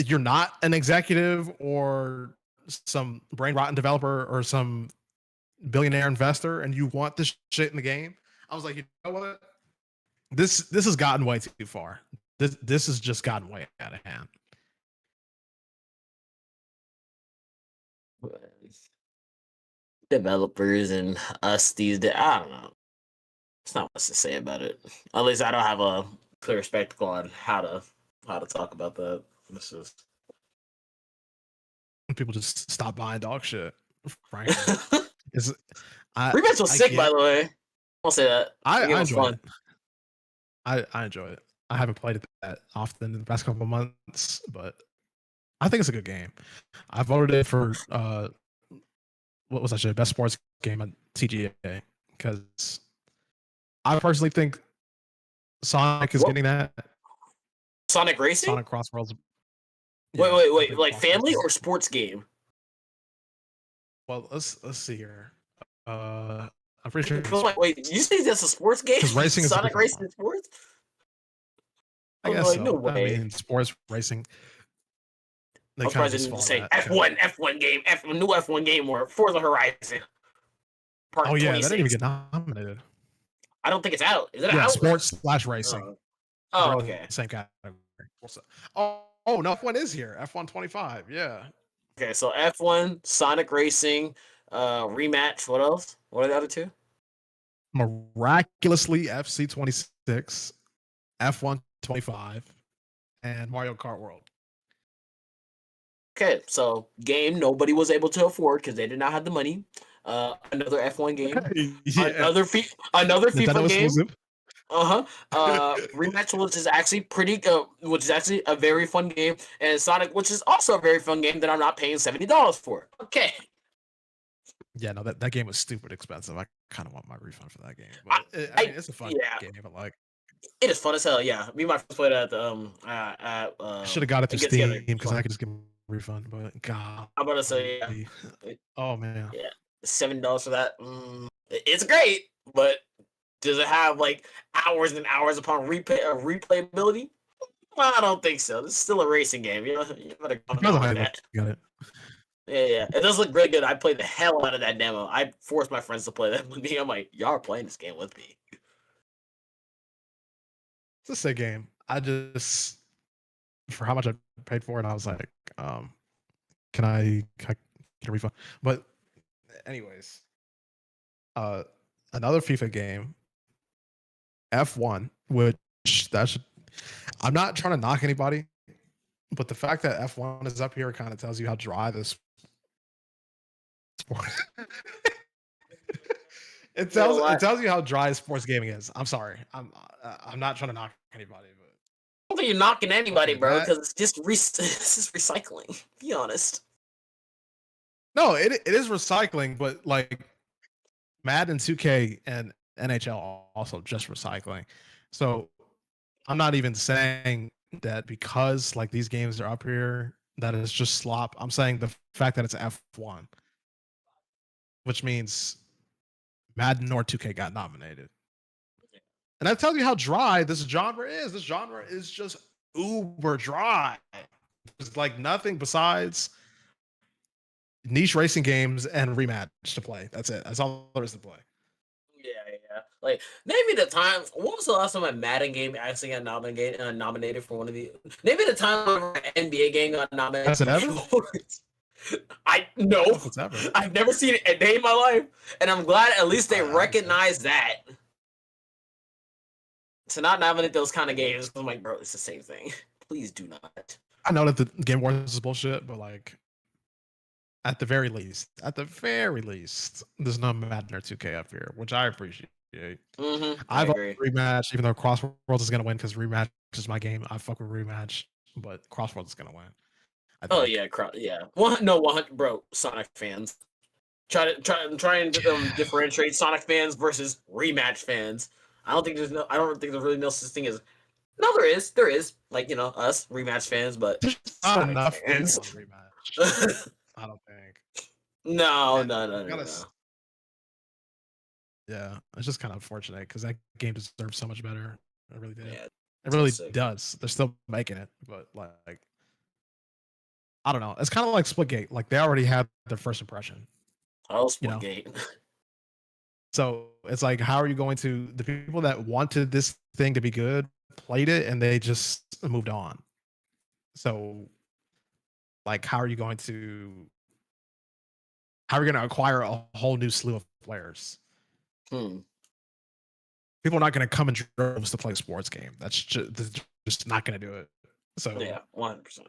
you're not an executive or some brain rotten developer or some billionaire investor, and you want this shit in the game. I was like, you know what? This has gotten way too far. This has just gotten way out of hand.
Developers and us these days, I don't know. It's not much to say about it. At least I don't have a clear spectacle on how to talk about that. This is
People just stop buying dog shit. Frankly,
Rematch was sick, by the way. I'll say that.
I enjoy it. I enjoy it. I haven't played it that often in the past couple of months, but I think it's a good game. I voted it for what was actually best sports game on TGA because I personally think Sonic is getting that.
Sonic Racing?
Sonic Cross Worlds.
Yeah, wait. Like family or sports game?
Well, let's see here. I'm pretty sure.
Wait, you say that's a sports game?
Racing is
Sonic Racing is sports?
I guess so.
No way.
I mean, sports racing.
I was surprised you didn't say F1 game, new F1 game, or Forza Horizon.
Part 26. That didn't even get nominated.
I don't think it's out. Is it out?
Sports/racing.
Oh, okay.
Same category. Oh, no, F1 is here. F1 25. Yeah.
Okay, so F1, Sonic Racing, Rematch. What else? What are the other two?
Miraculously FC 26, F1 25, and Mario Kart World.
Okay, so game nobody was able to afford because they did not have the money. Another F1 game. Another FIFA game. Rematch, which is actually which is actually a very fun game, and Sonic, which is also a very fun game that I'm not paying $70 for. Okay.
Yeah, no, that game was stupid expensive. I kind of want my refund for that game. But I mean, it's a fun game, but like,
it is fun as hell. Yeah, me and my friends played at the
I should have got it through Steam because I could just get a refund. But God,
I'm about to say,
oh man,
yeah, $70 for that. It's great, but does it have like hours and hours upon replayability? Well, I don't think so. This is still a racing game. You better come on that.
Got it.
Yeah, it does look really good. I played the hell out of that demo. I forced my friends to play that with me. I'm like, y'all are playing this game with me.
It's a sick game. I just, for how much I paid for it, I was like, can I get a refund? But anyways, another FIFA game, F1, which I'm not trying to knock anybody, but the fact that F1 is up here kind of tells you how dry this sport. It tells you how dry sports gaming is. I'm sorry. I'm not trying to knock anybody, but
I don't think you're knocking anybody, bro, because it's just recycling. Be honest.
No, it is recycling, but like Madden 2K and NHL also just recycling. So I'm not even saying that because like these games are up here that it's just slop. I'm saying the fact that it's F1, which means Madden or 2K got nominated. And that tells you how dry this genre is. This genre is just uber dry. There's like nothing besides niche racing games and rematch to play. That's it. That's all there is to play.
Yeah. Like, maybe the time. What was the last time a Madden game actually got nominated for one of the? Maybe the time an NBA game got nominated.
Has it ever?
No. I've never seen it a day in my life, and I'm glad at least they recognize that. To not nominate those kind of games, I'm like, bro, it's the same thing. Please do not.
I know that the Game Awards is bullshit, but like, at the very least, there's no Madden or 2K up here, which I appreciate. I agree. Rematch, even though Crossworlds is gonna win because Rematch is my game. I fuck with Rematch, but Crossworlds is gonna win.
Oh yeah, yeah. 100, bro. Sonic fans try and differentiate Sonic fans versus Rematch fans. I don't think there's really no such thing as. No, there is like us Rematch fans, but
not enough fans. Rematch. I don't think.
No,
And
no, no,
you
no,
gotta,
no.
yeah, it's just kind of unfortunate because that game deserves so much better. It really did.
Yeah,
It
so
really
sick.
does. They're still making it, but like, I don't know. It's kind of like Splitgate. Like they already had their first impression,
Oh,
you know.
Splitgate.
So it's like, how are you going to the people that wanted this thing to be good played it and they just moved on. So like, how are you going to acquire a whole new slew of players?
Hmm.
People are not going to come in droves to play a sports game. That's just not going to do it. So
Yeah, 100%.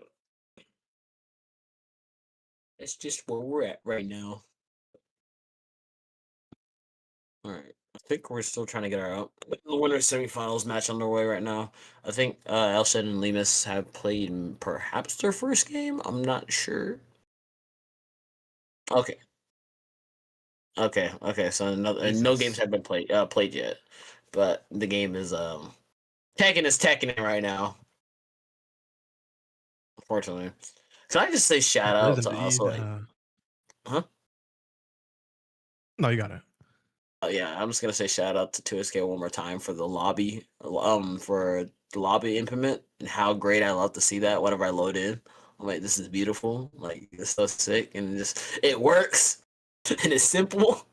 It's just where we're at right now. All right. I think we're still trying to get our the winner semifinals match underway right now. I think Elshad and Lemus have played perhaps their first game. I'm not sure. Okay. Okay. Okay. So no games
Jesus.
have been played yet, but the game is Tekken is Tekken right now. Unfortunately, can I just say shout
It is
out to also
indeed.
like, huh?
No, you got it.
Yeah, I'm just gonna say shout out to 2SK one more time for for the lobby implement and how great I love to see that whenever I load in. I'm like, this is beautiful, like it's so sick, and just it works and it's simple.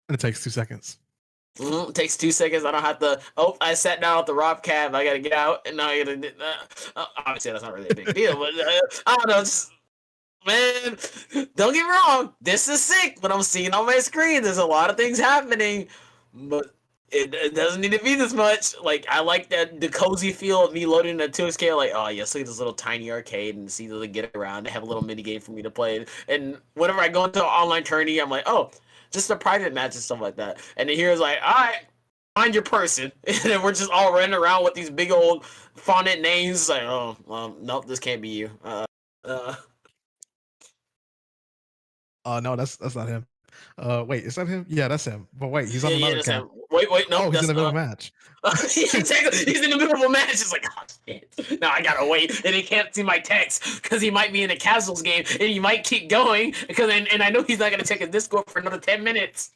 And it takes 2 seconds.
It takes 2 seconds. I don't have to. Oh, I sat down at the Rob cab. I gotta get out, and now I gotta. Obviously, that's not really a big deal, but I don't know. Just man, don't get me wrong. This is sick. What I'm seeing on my screen, there's a lot of things happening, but it doesn't need to be this much. Like I like that the cozy feel of me loading a 2SK. Like, oh yes, look at this little tiny arcade and see to get around. They have a little mini game for me to play. And whenever I go into an online tourney, I'm like, oh, just a private match and stuff like that. And then here's like, all right, find your person, and then we're just all running around with these big old fonted names. Like, oh, nope, this can't be you. Uh,
No, that's not him. Wait, is that him? Yeah, that's him. But wait, he's
yeah,
on
yeah,
another
that's
account.
him. Wait,
Oh,
nope,
he's in
that's
the middle of a match.
exactly. He's in the middle of a match. It's like, oh shit. Now I gotta wait, and he can't see my text because he might be in a casuals game, and he might keep going because, and I know he's not gonna check his Discord for another 10 minutes.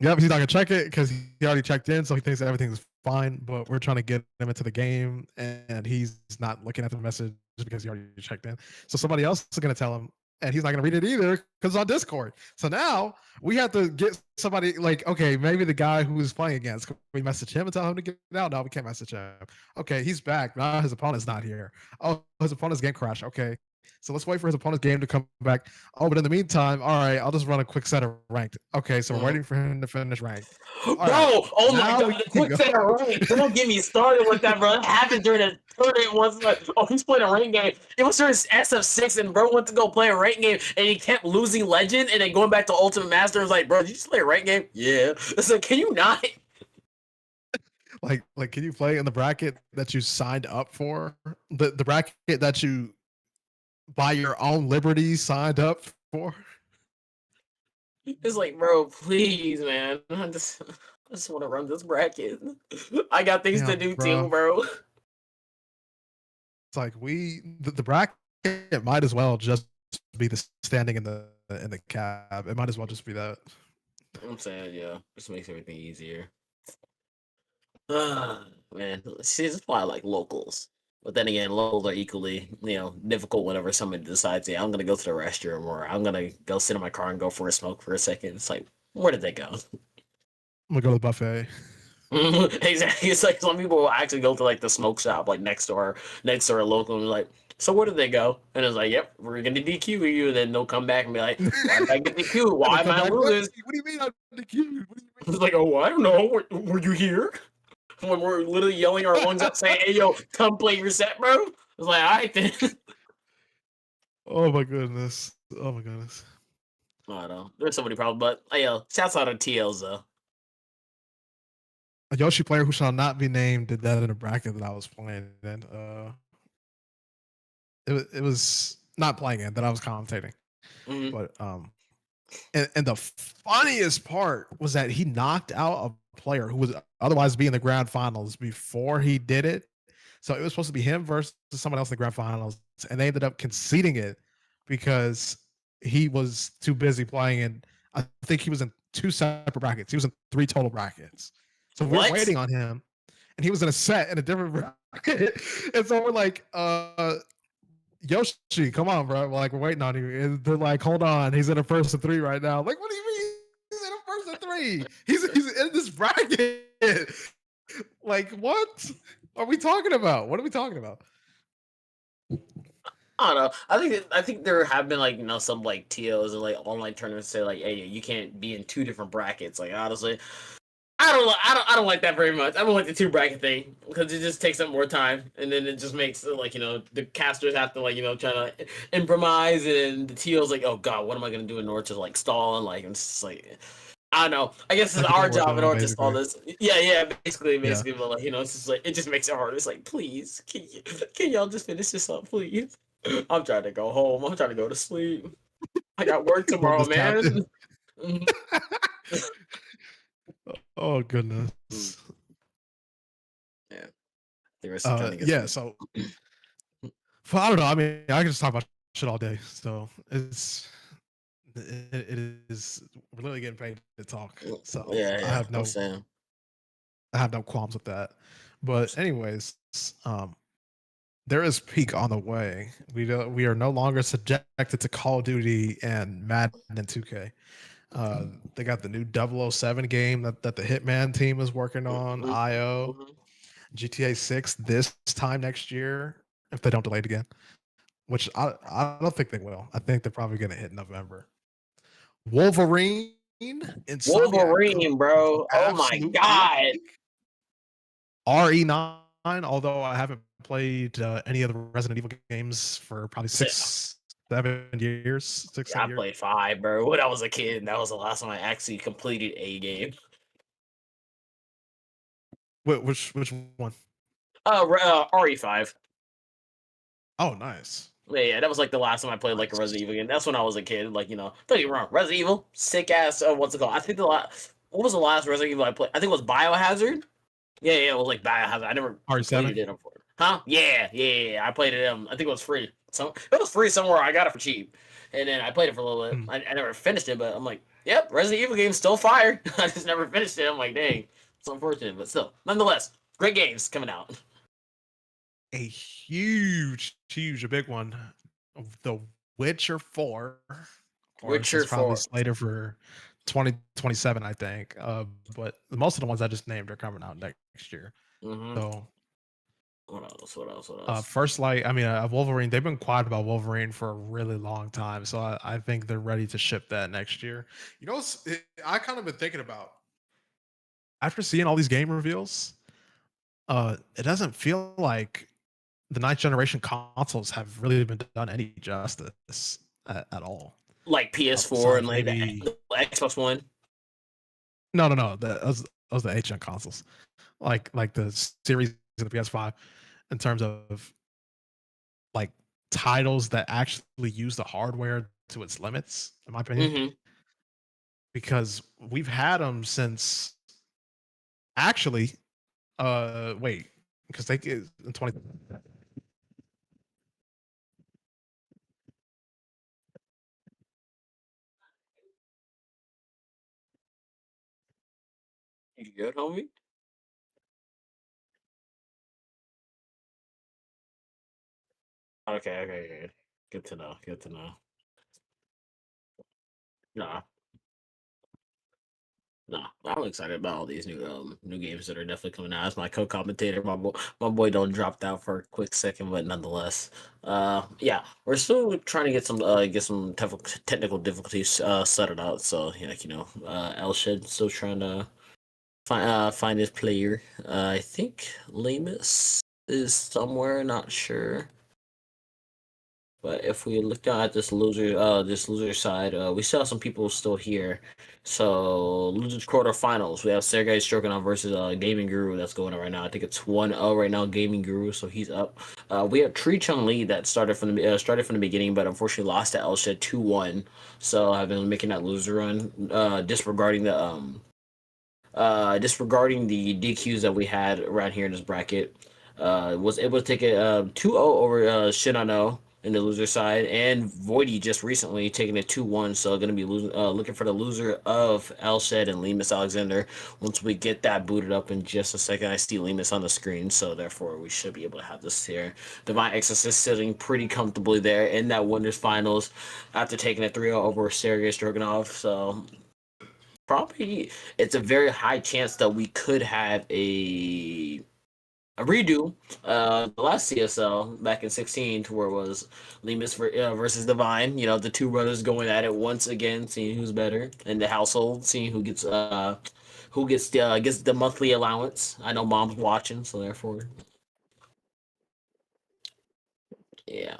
Yep, he's not gonna check it because he already checked in, so he thinks that everything's fine. But we're trying to get him into the game, and he's not looking at the message because he already checked in. So somebody else is gonna tell him, and he's not gonna read it either because it's on Discord. So now we have to get somebody like, okay, maybe the guy who is playing against, can we message him and tell him to get out? No, we can't message him. Okay, he's back. Now his opponent's not here. Oh, his opponent's game crashed. Okay, so let's wait for his opponent's game to come back. Oh, but in the meantime, all right, I'll just run a quick set of ranked. Okay, so we're waiting for him to finish ranked. All right,
Bro, oh my
now we
god, the
can
quick
go.
set of rank. Don't get me started with that, bro. That happened during the tournament once. Like, oh, he's playing a rank game. It was during SF6, and bro went to go play a rank game, and he kept losing legend, and then going back to Ultimate Master. I was like, bro, did you just play a rank game? Yeah. It's like, can you not?
Like, can you play in the bracket that you signed up for? The bracket that you, by your own liberty, signed up for?
It's like, bro, please, man. I just want to run this bracket. I got things to
Damn,
do too,
bro.
bro.
It's like the bracket might as well just be the standing in the cab. It might as well just be that.
I'm saying, yeah, this makes everything easier. Man, see, that's why I like locals. But then again, locals are equally, difficult whenever somebody decides, yeah, I'm gonna go to the restroom or I'm gonna go sit in my car and go for a smoke for a second. It's like, where did they go?
I'm gonna go to the buffet.
Exactly. It's like some people will actually go to like the smoke shop, like next door a local, and be like, so where did they go? And it's like, yep, we're gonna DQ you. And then they'll come back and be like, why did I get DQ?
And they
Why am
come
I
back. What
losing?
do you mean I'm the cute? What do you
It's like, oh, I don't know. Were you here? When we're literally yelling our lungs out saying, hey, yo, come play your set, bro. It's like, all right, then.
Oh my goodness. Oh my goodness.
I don't know. There's so many problems, but hey, yo, shouts out to TLs, though.
A Yoshi player who shall not be named did that in a bracket that I was playing in. It was not playing it that I was commentating.
Mhm.
But and the funniest part was that he knocked out a player who was otherwise be in the grand finals before he did it. So it was supposed to be him versus someone else in the grand finals, and they ended up conceding it because he was too busy playing, and I think he was in 2 separate brackets. He was in 3 total brackets. So we were
What?
waiting on him, and he was in a set in a different bracket. And so we're like, Yoshi, come on, bro. We're waiting on you. And they're like, hold on, he's in a first of 3 right now. Like, what do you mean? He's in a first of 3. He's in this bracket. Like, what are we talking about? What are we talking about?
I don't know. I think there have been like some like TOs and like online tournaments say like, hey, you can't be in 2 different brackets. Like honestly, I don't like that very much. I don't like the 2 bracket thing because it just takes up more time, and then it just makes like the casters have to like try to improvise, and the TO's like, oh god, what am I gonna do in order to like stall, and like it's just like I don't know. I guess it's
Like
our
we're
job in
doing,
order to stall
basically.
this. Yeah, basically,
Yeah.
but like it's just like it just makes it harder. It's like, please, can y'all just finish this up, please? I'm trying to go home. I'm trying to go to sleep. I got work tomorrow,
Bonus
man.
captain. Oh goodness.
Yeah, the rest kind of gets
Yeah. So, well, I don't know. I mean, I can just talk about shit all day. So it is we're literally getting paid to talk. So
yeah. I'm saying.
I have no qualms with that. But anyways, there is peak on the way. We are no longer subjected to Call of Duty and Madden and 2K. They got the new 007 game that the Hitman team is working on. IO, GTA 6 this time next year if they don't delay it again. Which I don't think they will. I think they're probably going to hit November. Wolverine,
Wolverine, bro. Oh my god.
RE9. Although I haven't played any of the Resident Evil games for probably 7 years. 6, 7
I
years.
played 5, bro. When I was a kid, that was the last time I actually completed a game.
Which one?
RE5.
Oh, nice.
Yeah, that was like the last time I played like a Resident Evil game. That's when I was a kid. Like, don't get me wrong, Resident Evil, sick ass. What's it called? I think what was the last Resident Evil I played? I think it was Biohazard. Yeah, it was like Biohazard. I never completed it. Huh? Yeah. I played it. I think it was free. So it was free somewhere. I got it for cheap, and then I played it for a little bit. I never finished it, but I'm like, yep, Resident Evil game's still fire. I just never finished it. I'm like, dang, it's unfortunate, but still, nonetheless, great games coming out.
A a big one. The Witcher 4.
Witcher
probably
4
slated for 2027, I think. But most of the ones I just named are coming out next year. So
what else?
First Light, I mean, Wolverine, they've been quiet about Wolverine for a really long time. So I think they're ready to ship that next year. I kind of been thinking about, after seeing all these game reveals, it doesn't feel like the 9th generation consoles have really been done any justice at all.
Like PS4 and like the Xbox One.
No. Those the 8th gen consoles. Like the series of the PS5, in terms of like titles that actually use the hardware to its limits, in my opinion. Because we've had them since actually wait, because they get in 20.
You good, homie? Okay. Good to know. Nah. I'm excited about all these new games that are definitely coming out. As my co-commentator, my boy don't dropped out for a quick second, but nonetheless, yeah, we're still trying to get some technical difficulties settled out. So yeah, Elshed still trying to find his player. I think Lemus is somewhere, not sure. But if we look down at this loser side, we still have some people still here. So losers quarterfinals, we have Sergei Stroganov versus Gaming Guru that's going on right now. I think it's 1-0 right now, Gaming Guru, so he's up. We have Tree Chung Lee that started from the beginning, but unfortunately lost to Elshed 2-1. So I've been making that loser run, disregarding the DQs that we had around here in this bracket. Was able to take it 2-0 over Shinano. in the loser side, and Voidy just recently taking it 2-1, so going to be looking for the loser of Elshed and Lemus Alexander. Once we get that booted up in just a second, I see Lemus on the screen, so therefore we should be able to have this here. Divine Exorcist sitting pretty comfortably there in that winners finals after taking a 3-0 over Sergei Stroganov, so probably it's a very high chance that we could have a redo the last CSL back in 16 to where it was Lemus versus Divine. You know, the two brothers going at it once again, seeing who's better in the household, seeing who gets the monthly allowance. I know mom's watching, so therefore, yeah.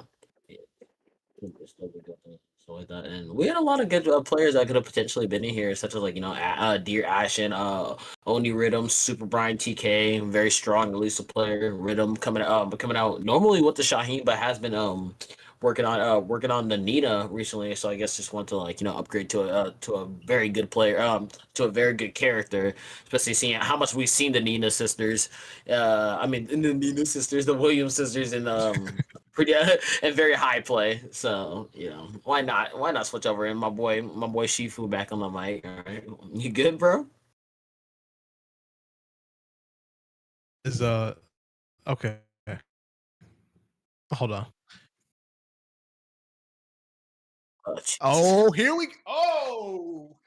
So like that, and we had a lot of good players that could have potentially been in here, such as like Dear Ashen, Oni Rhythm, Super Brian TK, very strong Elisa player. Rhythm coming out normally with the Shaheen, but has been working on the Nina recently. So I guess just want to upgrade to a very good player, to a very good character, especially seeing how much we've seen the Nina sisters. I mean, the Nina sisters, the Williams sisters, in pretty and very high play. So why not? Why not switch over? And my boy Shifu back on the mic. All right, you good, bro?
Is okay. Hold on.
Oh, Jesus.
Oh, here we go. Oh.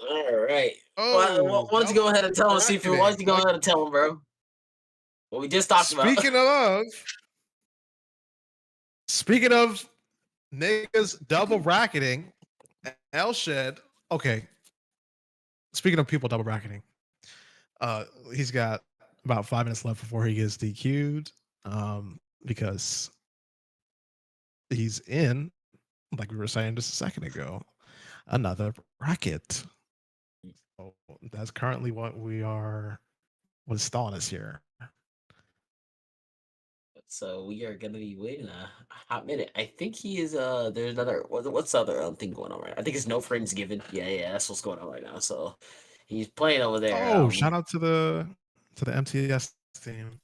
All right. Why
Oh,
don't you go ahead and tell him, Shifu? Why don't you go
bracketing.
ahead and tell him, bro? What we just talked about.
Speaking of niggas double bracketing, Elshed. Okay. Speaking of people double bracketing, he's got about 5 minutes left before he gets DQ'd. Because he's in, like we were saying just a second ago, another bracket. So that's currently what's stalling us here.
So we are gonna be waiting a hot minute. I think he is. There's another. What's the other thing going on right now? I think it's no frames given. Yeah, that's what's going on right now. So he's playing over there.
Oh, shout out to the MTS team.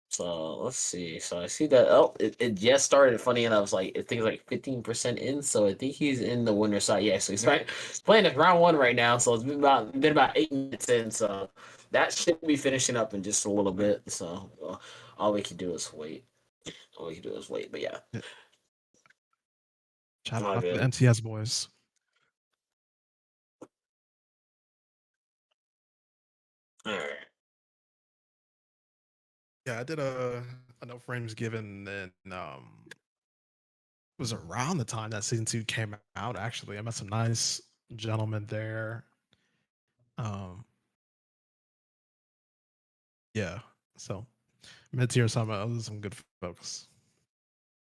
So let's see. So I see that. Oh, it just started. Funny enough, it's like I think it's like 15% in. So I think he's in the winner side. Yeah, so he's right. He's playing at round one right now. So it's been about 8 minutes in. So that should be finishing up in just a little bit. So all we can do is wait. All we can do is wait. But yeah.
Shout
All
out to
good.
the MTS boys.
All right.
Yeah, I did a no frames given, and it was around the time that season 2 came out. Actually, I met some nice gentlemen there. Yeah, so mid-tier some good folks.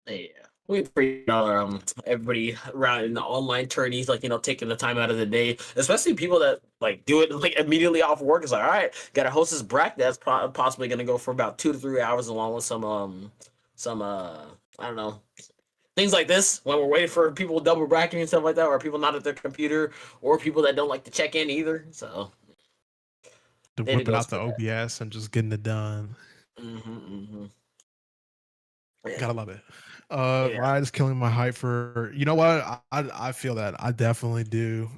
Yeah. We appreciate everybody around in the online tourneys, taking the time out of the day, especially people that do it immediately off work. It's like, all right, got to host this bracket that's possibly going to go for about 2 to 3 hours, along with some I don't know, things like this when we're waiting for people double bracketing and stuff like that, or people not at their computer, or people that don't like to check in either. So
Whipping out the OBS and just getting it done.
Yeah.
Gotta love it. Ride's killing my hype for. You know what? I feel that I definitely do.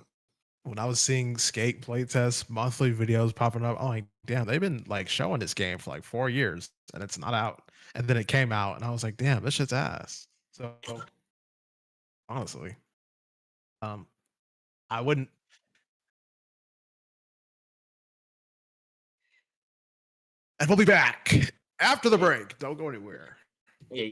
When I was seeing skate playtest monthly videos popping up, I'm like, damn, they've been showing this game for 4 years and it's not out. And then it came out, and I was like, damn, this shit's ass. So honestly, I wouldn't. And we'll be back after the break. Don't go anywhere.
Yeah.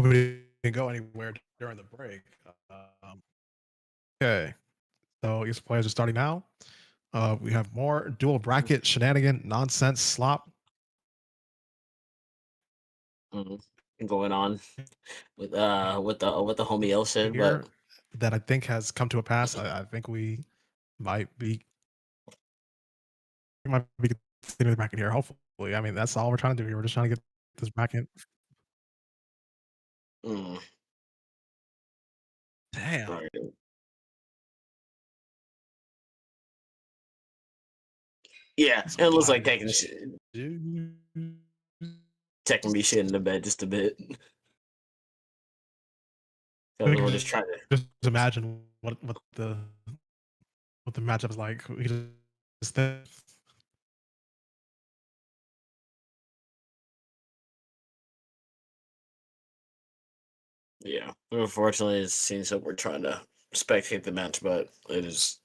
we didn't go anywhere during the break. Um, okay, so these players are starting now. We have more dual bracket shenanigan nonsense slop
Mhm. Going on with the homie L shit, but
here that I think has come to a pass. I think might be we might be continuing the bracket here. Hopefully, I mean that's all we're trying to do here. We're just trying to get this bracket.
mm,
Damn.
right. Yeah,
Some
and it looks like
wide
Tekken
dude.
Tekken be shit in the bed just a bit.
We
Because we're just
can
trying to.
just imagine what the matchup is like. We just think,
Yeah, unfortunately, it seems that we're trying to spectate the match, but it is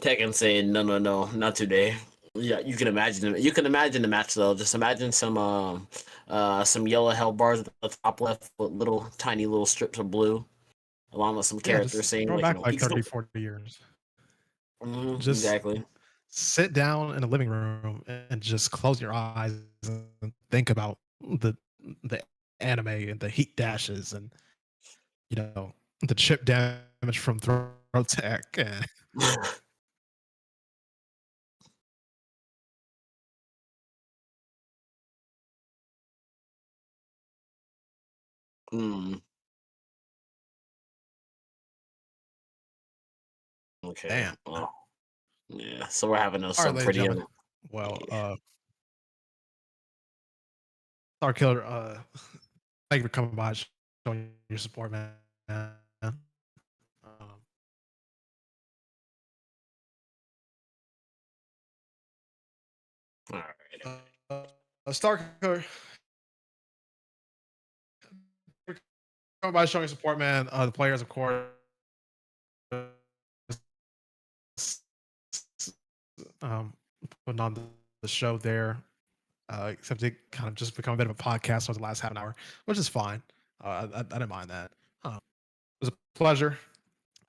Tekken saying no, no, no, not today. Yeah, you can imagine. You can imagine the match though. Just imagine some yellow hell bars at the top left with little tiny little strips of blue, along with some
yeah,
characters
just
saying
throw
like,
back like
he's
30,
the.
40 years.
Mhm,
Just
exactly.
sit down in the living room and just close your eyes and think about the anime and the heat dashes and the chip damage from throat tech and
Mm, okay.
damn.
Well, yeah. So we're having
All right,
some
ladies and
pretty.
gentlemen. Well,
Yeah.
Star Killer, thank you for coming by, showing your support, man.
All right.
Star Killer, coming by, showing your support, man. The players, of course, um, putting on the show there. Except it kind of just become a bit of a podcast over the last half an hour, which is fine. I didn't mind that. It was a pleasure.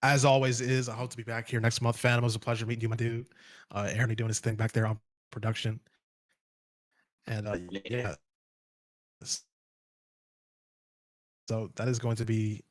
As always is. I hope to be back here next month. Phantom, it was a pleasure meeting you, my dude. Aaron doing his thing back there on production. And
Yeah.
yeah. So that is going to be